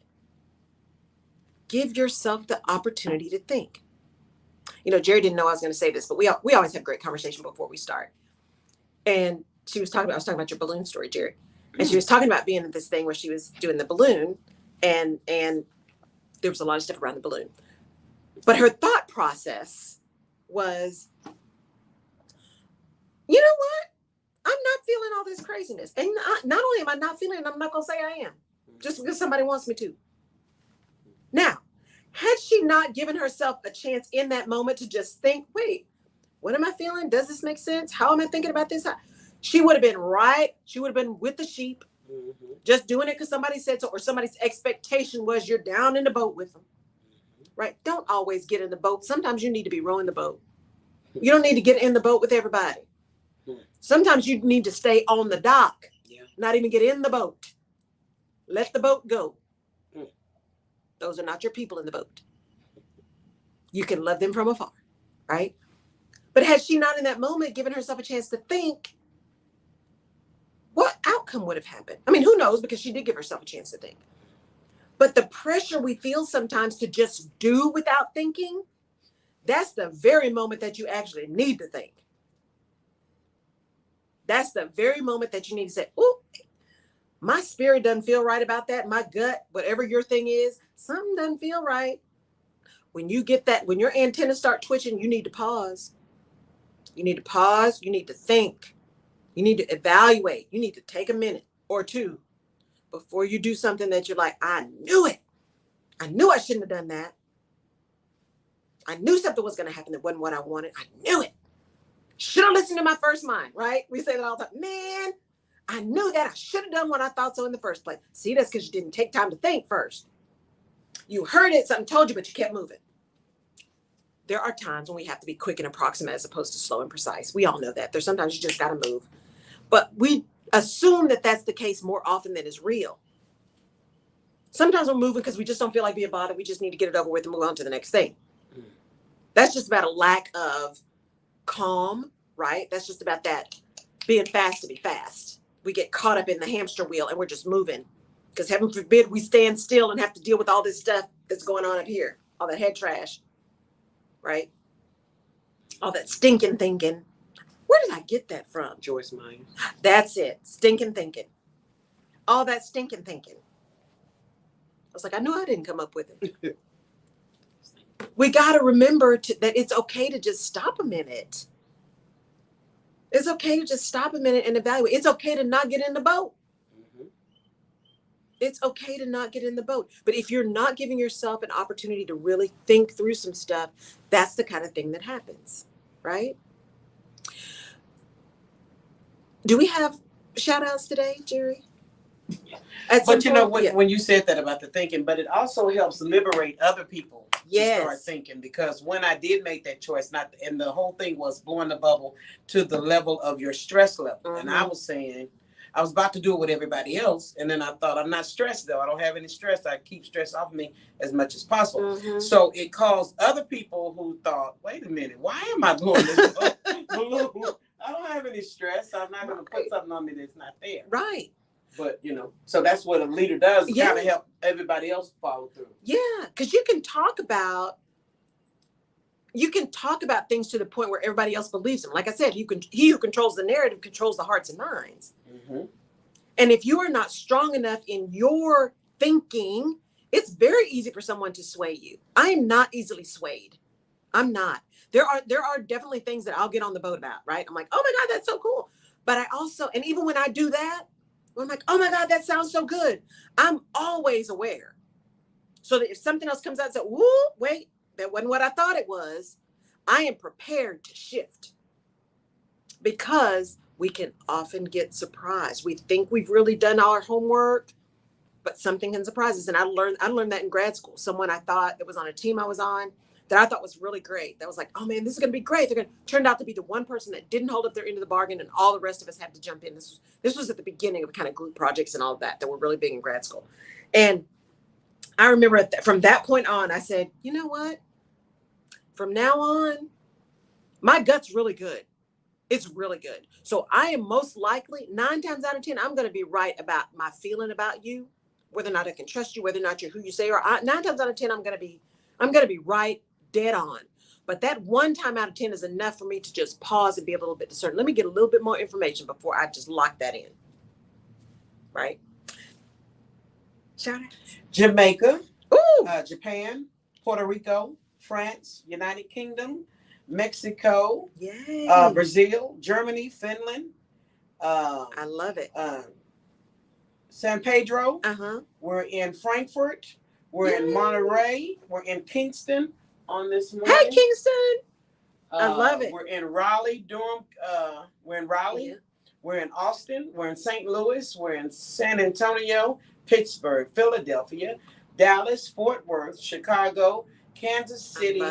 S2: Give yourself the opportunity to think. You know, Jerry didn't know I was going to say this, but we always have great conversation before we start. And I was talking about your balloon story, Jerry. And she was talking about being at this thing where she was doing the balloon, and there was a lot of stuff around the balloon. But her thought process was, you know what? I'm not feeling all this craziness. And not only am I not feeling it, I'm not going to say I am. Just because somebody wants me to. Now, Had she not given herself a chance in that moment to just think, wait, what am I feeling? Does this make sense? How am I thinking about this? She would have been right. She would have been with the sheep, just doing it because somebody said so, or somebody's expectation was you're down in the boat with them. Right? Don't always get in the boat. Sometimes you need to be rowing the boat. You don't need to get in the boat with everybody. Sometimes you need to stay on the dock, not even get in the boat. Let the boat go. Those are not your people in the boat. You can love them from afar, right? But had she not in that moment given herself a chance to think, what outcome would have happened? I mean, who knows, because she did give herself a chance to think. But the pressure we feel sometimes to just do without thinking, that's the very moment that you actually need to think. That's the very moment that you need to say, oh, my spirit doesn't feel right about that. My gut, whatever your thing is, something doesn't feel right. When you get that, when your antennas start twitching, you need to pause. You need to pause. You need to think. You need to evaluate. You need to take a minute or two before you do something that you're like, I knew it. I knew I shouldn't have done that. I knew something was going to happen that wasn't what I wanted. I knew it. Should have listened to my first mind, right? We say that all the time. Man, I knew that. I should have done what I thought so in the first place. See, that's because you didn't take time to think first. You heard it, something told you, but you kept moving. There are times when we have to be quick and approximate as opposed to slow and precise. We all know that. There's sometimes you just got to move. But we assume that that's the case more often than is real. Sometimes we're moving because we just don't feel like being bothered. We just need to get it over with and move on to the next thing. That's just about a lack of calm, right? That's just about that being fast to be fast. We get caught up in the hamster wheel and we're just moving. Because heaven forbid we stand still and have to deal with all this stuff that's going on up here. All that head trash, right? All that stinking thinking. Where did I get that from?
S3: Joyce Meyer.
S2: That's it. Stinking thinking. All that stinking thinking. I was like, I knew I didn't come up with it. We got to remember that it's okay to just stop a minute. It's okay to just stop a minute and evaluate. It's okay to not get in the boat. It's okay to not get in the boat. But if you're not giving yourself an opportunity to really think through some stuff, that's the kind of thing that happens, right? Do we have shout outs today, Jerry?
S3: But you know, when you said that about the thinking, but it also helps liberate other people to start thinking. Because when I did make that choice, and the whole thing was blowing the bubble to the level of your stress level. And I was saying, I was about to do it with everybody else. And then I thought, I'm not stressed though. I don't have any stress. I keep stress off me as much as possible. So it caused other people who thought, wait a minute, why am I blowing this balloon? I don't have any stress. I'm not going to put something on me that's not there.
S2: Right.
S3: But, you know, so that's what a leader does, kind of help everybody else follow through.
S2: Yeah, because you can talk about things to the point where everybody else believes them. Like I said, he who controls the narrative controls the hearts and minds. And if you are not strong enough in your thinking, it's very easy for someone to sway you. I am not easily swayed. I'm not. There are definitely things that I'll get on the boat about, right? I'm like, oh my God, that's so cool. But I also, and even when I do that, I'm like, oh my God, that sounds so good. I'm always aware. So that if something else comes out and says, woo, wait, that wasn't what I thought it was, I am prepared to shift. Because we can often get surprised. We think we've really done our homework, but something can surprise us. And I learned that in grad school. Someone I thought that was on a team I was on that I thought was really great. That was like, oh man, this is going to be great. Turned out to be the one person that didn't hold up their end of the bargain, and all the rest of us had to jump in. This was at the beginning of kind of group projects and all of that were really big in grad school. And I remember from that point on, I said, you know what? From now on, my gut's really good. It's really good. So I am most likely 9 times out of 10, I'm going to be right about my feeling about you, whether or not I can trust you, whether or not you're who you say you are. 9 times out of 10, I'm going to be right dead on. But that 1 time out of 10 is enough for me to just pause and be a little bit discerning. Let me get a little bit more information before I just lock that in. Right? Shout out.
S3: Jamaica, Japan, Puerto Rico, France, United Kingdom, Mexico, Brazil, Germany, Finland.
S2: I love it.
S3: San Pedro. We're in Frankfurt. We're in Monterey. We're in Kingston on this morning.
S2: Hey, Kingston. I love it.
S3: We're in Raleigh, Durham. We're in Raleigh. Yeah. We're in Austin. We're in St. Louis. We're in San Antonio, Pittsburgh, Philadelphia, Dallas, Fort Worth, Chicago, Kansas City,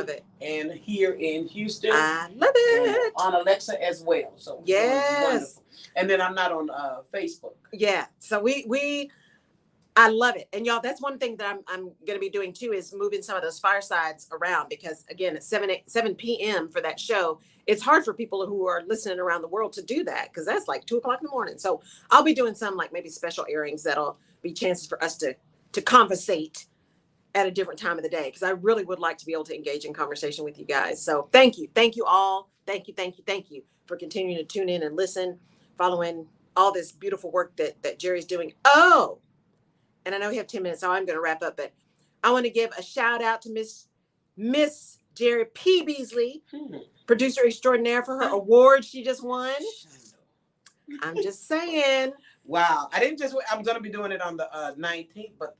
S3: and here in Houston.
S2: I love it.
S3: On Alexa as well. So
S2: yes.
S3: Wonderful. And then I'm not on Facebook.
S2: Yeah. So I love it. And y'all, that's one thing that I'm going to be doing too, is moving some of those firesides around, because again, at 7 p.m. for that show, it's hard for people who are listening around the world to do that, because that's like 2:00 in the morning. So I'll be doing some like maybe special airings that'll be chances for us to conversate at a different time of the day, because I really would like to be able to engage in conversation with you guys. So thank you all. Thank you for continuing to tune in and listen, following all this beautiful work that Jerry's doing. Oh, and I know we have 10 minutes, so I'm going to wrap up, but I want to give a shout out to Miss Jerry P. Beasley, producer extraordinaire, for her award she just won. I'm just saying.
S3: Wow. I'm going to be doing it on the 19th, but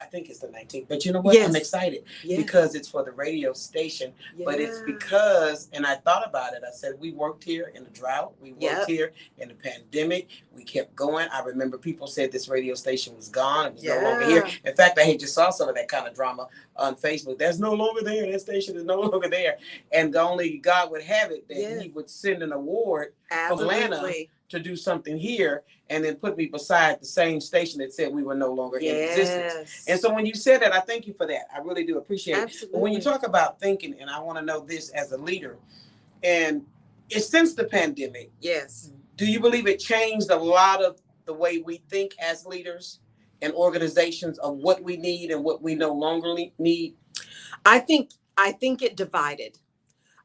S3: I think it's the 19th, but you know what? Yes. I'm excited because it's for the radio station, but it's because, and I thought about it. I said, we worked here in the drought. We worked here in the pandemic. We kept going. I remember people said this radio station was gone. It was no longer here. In fact, I just saw some of that kind of drama on Facebook. That's no longer there. That station is no longer there. And only God would have it that he would send an award for Atlanta to do something here, and then put me beside the same station that said we were no longer in existence. And so when you said that, I thank you for that. I really do appreciate it. But when you talk about thinking, and I want to know this as a leader, and it's since the pandemic.
S2: Yes.
S3: Do you believe it changed a lot of the way we think as leaders and organizations of what we need and what we no longer need?
S2: I think it divided.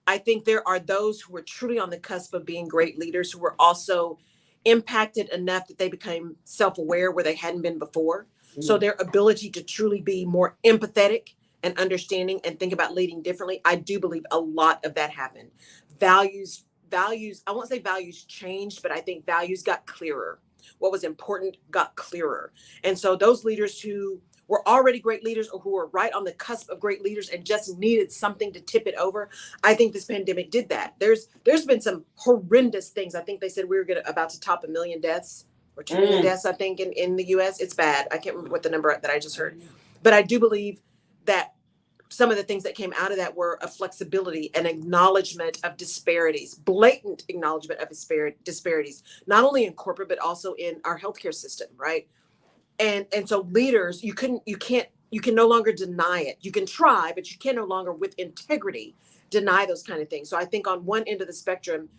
S2: I think there are those who are truly on the cusp of being great leaders, who were also impacted enough that they became self-aware where they hadn't been before. Mm-hmm. So their ability to truly be more empathetic and understanding and think about leading differently, I do believe a lot of that happened. Values, I won't say values changed, but I think values got clearer. What was important got clearer. And so those leaders who were already great leaders, or who were right on the cusp of great leaders and just needed something to tip it over, I think this pandemic did that. There's been some horrendous things. I think they said we were about to top 1 million deaths or 2 million deaths, I think, in the US. It's bad. I can't remember what the number that I just heard. But I do believe that some of the things that came out of that were a flexibility and acknowledgement of disparities, blatant acknowledgement of disparities, not only in corporate, but also in our healthcare system, right? And so leaders, you can no longer deny it. You can try, but you can no longer with integrity deny those kind of things. So I think on one end of the spectrum,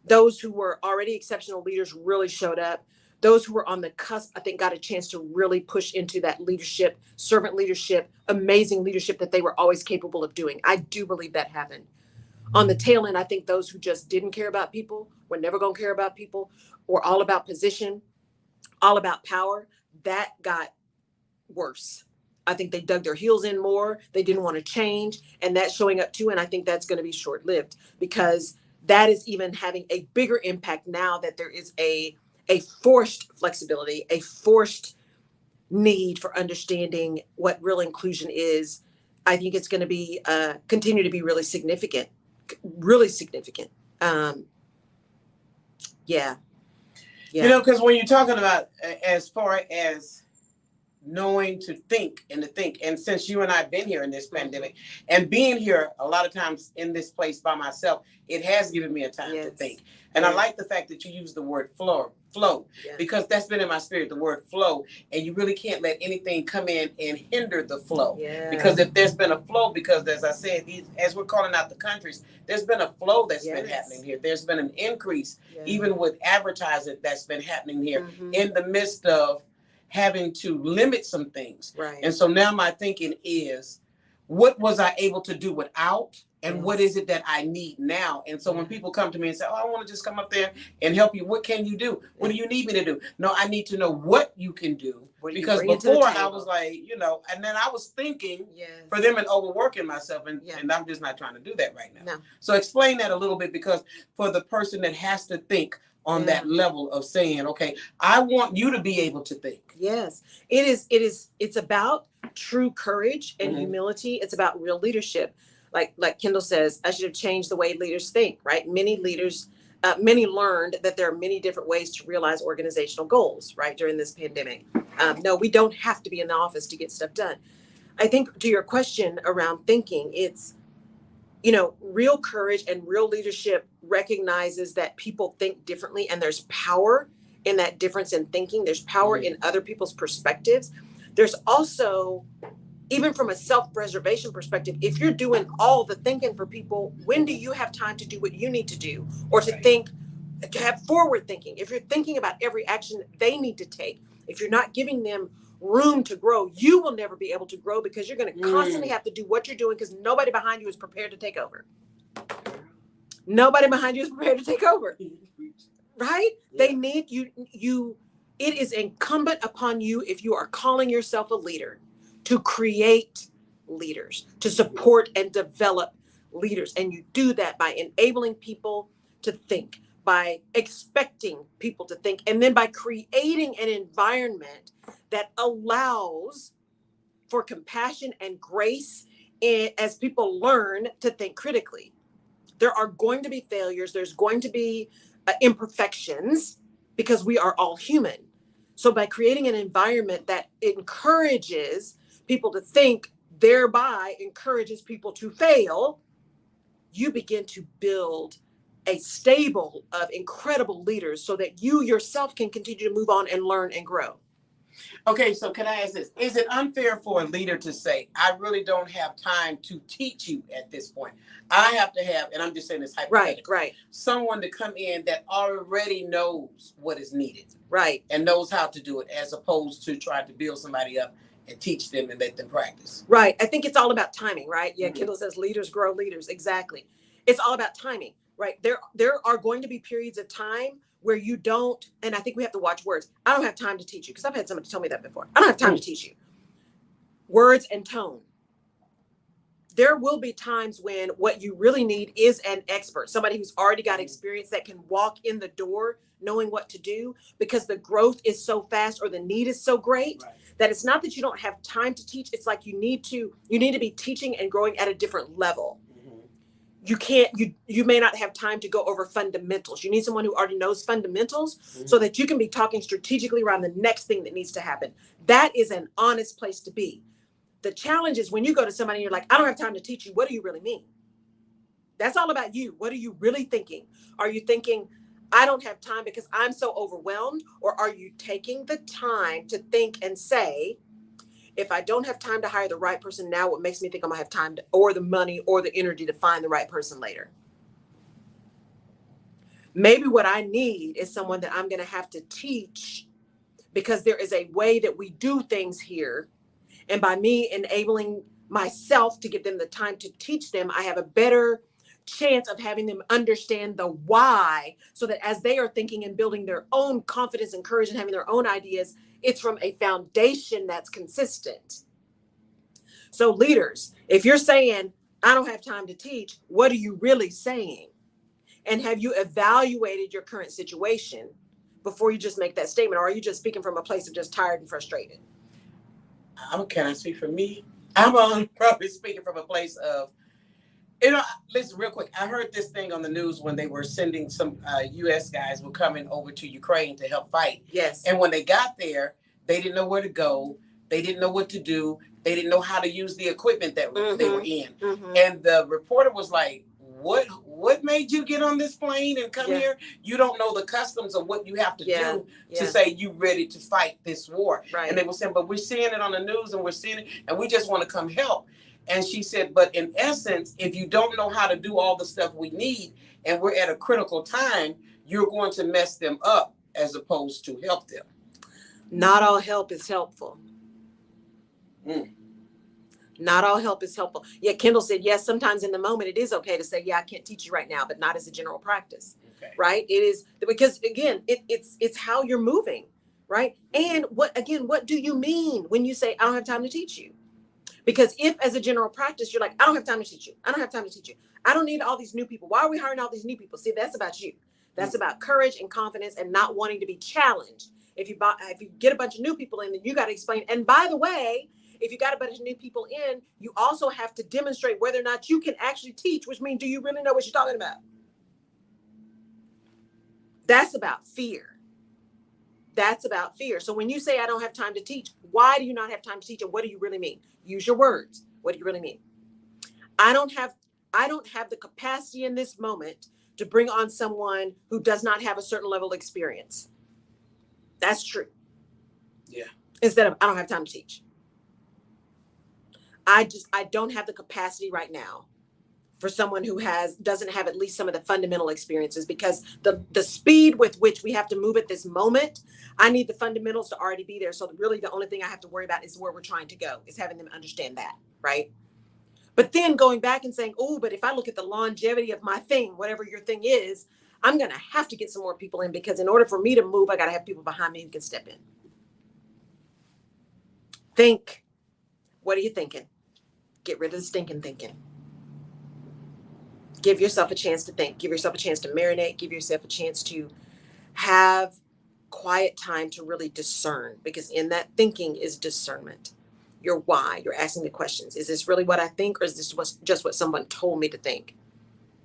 S2: those who were already exceptional leaders really showed up. Those who were on the cusp, I think, got a chance to really push into that leadership, servant leadership, amazing leadership that they were always capable of doing. I do believe that happened. On the tail end, I think those who just didn't care about people, were never going to care about people, or all about position, all about power, that got worse. I think they dug their heels in more. They didn't want to change, and that's showing up too. And I think that's going to be short-lived, because that is even having a bigger impact now that there is a forced flexibility, a forced need for understanding what real inclusion is. I think it's going to be continue to be really significant. Yeah.
S3: You know, because when you're talking about as far as knowing to think, and since you and I have been here in this pandemic, and being here a lot of times in this place by myself, it has given me a time to think. And I like the fact that you use the word flow, because that's been in my spirit, the word flow. And you really can't let anything come in and hinder the flow. Because if there's been a flow, because as I said, as we're calling out the countries, there's been a flow that's been happening here. There's been an increase, even with advertising that's been happening here in the midst of having to limit some things. And so now my thinking is, what was I able to do without? And what is it that I need now? And so when people come to me and say, oh, I want to just come up there and help you. What can you do? What do you need me to do? No, I need to know what you can do. Because before I was like, you know, and then I was thinking for them and overworking myself. And I'm just not trying to do that right now. So explain that a little bit, because for the person that has to think on that level of saying, okay, I want you to be able to think.
S2: Yes, it is. It's about true courage and humility. It's about real leadership. Like Kendall says, I should have changed the way leaders think, right? Many leaders, many learned that there are many different ways to realize organizational goals, right? During this pandemic. No, we don't have to be in the office to get stuff done. I think to your question around thinking, it's, real courage and real leadership recognizes that people think differently and there's power in that difference in thinking. There's power in other people's perspectives. There's also, even from a self-preservation perspective, if you're doing all the thinking for people, when do you have time to do what you need to do or to think, to have forward thinking? If you're thinking about every action they need to take, if you're not giving them room to grow, you will never be able to grow because you're going to constantly have to do what you're doing because nobody behind you is prepared to take over. Nobody behind you is prepared to take over, right? Yeah. They need you. It is incumbent upon you, if you are calling yourself a leader, to create leaders, to support and develop leaders. And you do that by enabling people to think, by expecting people to think, and then by creating an environment that allows for compassion and grace as people learn to think critically. There are going to be failures. There's going to be imperfections because we are all human. So by creating an environment that encourages people to think, thereby encourages people to fail, you begin to build a stable of incredible leaders so that you yourself can continue to move on and learn and grow.
S3: Okay, so can I ask this? Is it unfair for a leader to say, I really don't have time to teach you at this point? I have to have, and I'm just saying this hypothetically,
S2: right.
S3: someone to come in that already knows what is needed.
S2: Right.
S3: And knows how to do it, as opposed to trying to build somebody up and teach them and let them practice.
S2: Right. I think it's all about timing, right? Yeah, Kendall says leaders grow leaders. Exactly. It's all about timing, right? There are going to be periods of time where you don't, and I think we have to watch words. I don't have time to teach you, because I've had somebody tell me that before. I don't have time to teach you. Words and tone. There will be times when what you really need is an expert, somebody who's already got experience that can walk in the door knowing what to do, because the growth is so fast or the need is so great that it's not that you don't have time to teach. It's like you need to be teaching and growing at a different level. You may not have time to go over fundamentals. You need someone who already knows fundamentals so that you can be talking strategically around the next thing that needs to happen. That is an honest place to be. The challenge is when you go to somebody and you're like, I don't have time to teach you. What do you really mean? That's all about you. What are you really thinking? Are you thinking, I don't have time because I'm so overwhelmed? Or are you taking the time to think and say, if I don't have time to hire the right person now, what makes me think I'm gonna have time to, or the money or the energy to find the right person later? Maybe what I need is someone that I'm gonna have to teach, because there is a way that we do things here. And by me enabling myself to give them the time to teach them, I have a better chance of having them understand the why, so that as they are thinking and building their own confidence and courage and having their own ideas, it's from a foundation that's consistent. So leaders, if you're saying, I don't have time to teach, what are you really saying? And have you evaluated your current situation before you just make that statement? Or are you just speaking from a place of just tired and frustrated?
S3: Can I speak for me? I'm probably speaking from a place of, listen real quick. I heard this thing on the news when they were sending some U.S. guys were coming over to Ukraine to help fight.
S2: Yes.
S3: And when they got there, they didn't know where to go. They didn't know what to do. They didn't know how to use the equipment that they were in. And the reporter was like, what made you get on this plane and come here? You don't know the customs of what you have to do to say you ready to fight this war.
S2: Right.
S3: And they were saying, but we're seeing it on the news and we're seeing it and we just want to come help. And she said, but in essence, if you don't know how to do all the stuff we need and we're at a critical time, you're going to mess them up as opposed to help them.
S2: Not all help is helpful. Not all help is helpful. Yeah, Kendall said, yes, sometimes in the moment it is okay to say, yeah, I can't teach you right now, but not as a general practice. Okay. Right? It is, because again, it's how you're moving, right? And what do you mean when you say, I don't have time to teach you? Because if as a general practice, you're like, I don't have time to teach you. I don't have time to teach you. I don't need all these new people. Why are we hiring all these new people? See, that's about you. That's about courage and confidence and not wanting to be challenged. If you get a bunch of new people in, then you got to explain. And by the way, if you got a bunch of new people in, you also have to demonstrate whether or not you can actually teach, which means, do you really know what you're talking about? That's about fear. That's about fear. So when you say I don't have time to teach, why do you not have time to teach? And what do you really mean? Use your words. What do you really mean? I don't have the capacity in this moment to bring on someone who does not have a certain level of experience. That's true.
S3: Yeah.
S2: Instead of I don't have time to teach. I don't have the capacity right now for someone who doesn't have at least some of the fundamental experiences, because the speed with which we have to move at this moment, I need the fundamentals to already be there. So really the only thing I have to worry about is where we're trying to go, is having them understand that, right? But then going back and saying, oh, but if I look at the longevity of my thing, whatever your thing is, I'm going to have to get some more people in, because in order for me to move, I got to have people behind me who can step in. Think. What are you thinking? Get rid of the stinking thinking. Give yourself a chance to think. Give yourself a chance to marinate. Give yourself a chance to have quiet time to really discern, because in that thinking is discernment. Your why. You're asking the questions. Is this really what I think, or is this just what someone told me to think?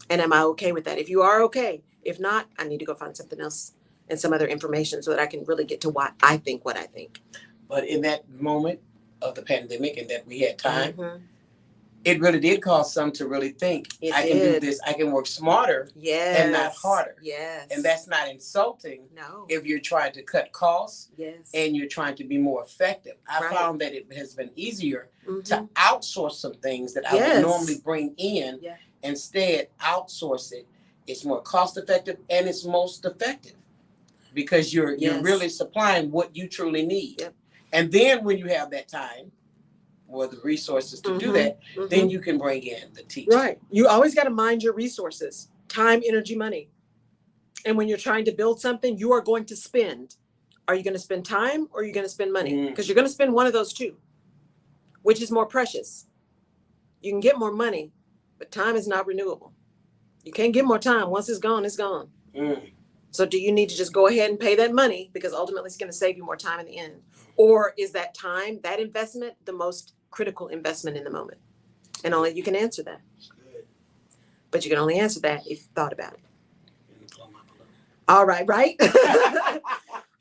S2: And am I okay with that? If you are okay. If not, I need to go find something else and some other information so that I can really get to why I think what I think.
S3: But in that moment of the pandemic and that we had time,
S2: Mm-hmm.
S3: It really did cause some to really think, I can do this, I can work smarter and not harder.
S2: Yes.
S3: And that's not insulting.
S2: No.
S3: If you're trying to cut costs,
S2: yes,
S3: and you're trying to be more effective. I
S2: Right.
S3: found that it has been easier
S2: mm-hmm.
S3: to outsource some things that I
S2: Yes.
S3: would normally bring in.
S2: Yeah.
S3: Instead, outsource it. It's more cost effective and it's most effective, because you're
S2: Yes.
S3: really supplying what you truly need.
S2: Yep.
S3: And then when you have that time or the resources to do that,
S2: mm-hmm.
S3: then you can bring in the teacher.
S2: Right. You always got to mind your resources, time, energy, money. And when you're trying to build something, you are going to spend. Are you going to spend time, or are you going to spend money? Because you're going to spend one of those two. Which is more precious? You can get more money, but time is not renewable. You can't get more time. Once it's gone, it's gone. So do you need to just go ahead and pay that money, because ultimately it's going to save you more time in the end? Or is that time, that investment, the most critical investment in the moment? And only you can answer that. But you can only answer that if you thought about it. All right, right?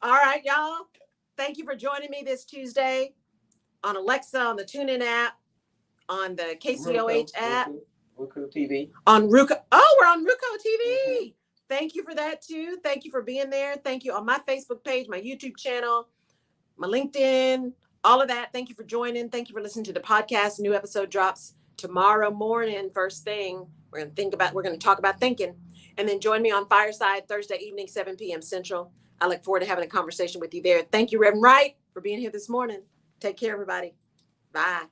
S2: All right, y'all. Thank you for joining me this Tuesday on Alexa, on the TuneIn app, on the KCOH app.
S3: Roku TV.
S2: On Ruko. Oh, we're on Ruko TV. Mm-hmm. Thank you for that too. Thank you for being there. Thank you on my Facebook page, my YouTube channel, my LinkedIn, all of that. Thank you for joining. Thank you for listening to the podcast. New episode drops tomorrow morning, first thing. We're going to talk about thinking. And then join me on Fireside Thursday evening, 7 p.m. Central. I look forward to having a conversation with you there. Thank you, Reverend Wright, for being here this morning. Take care, everybody. Bye.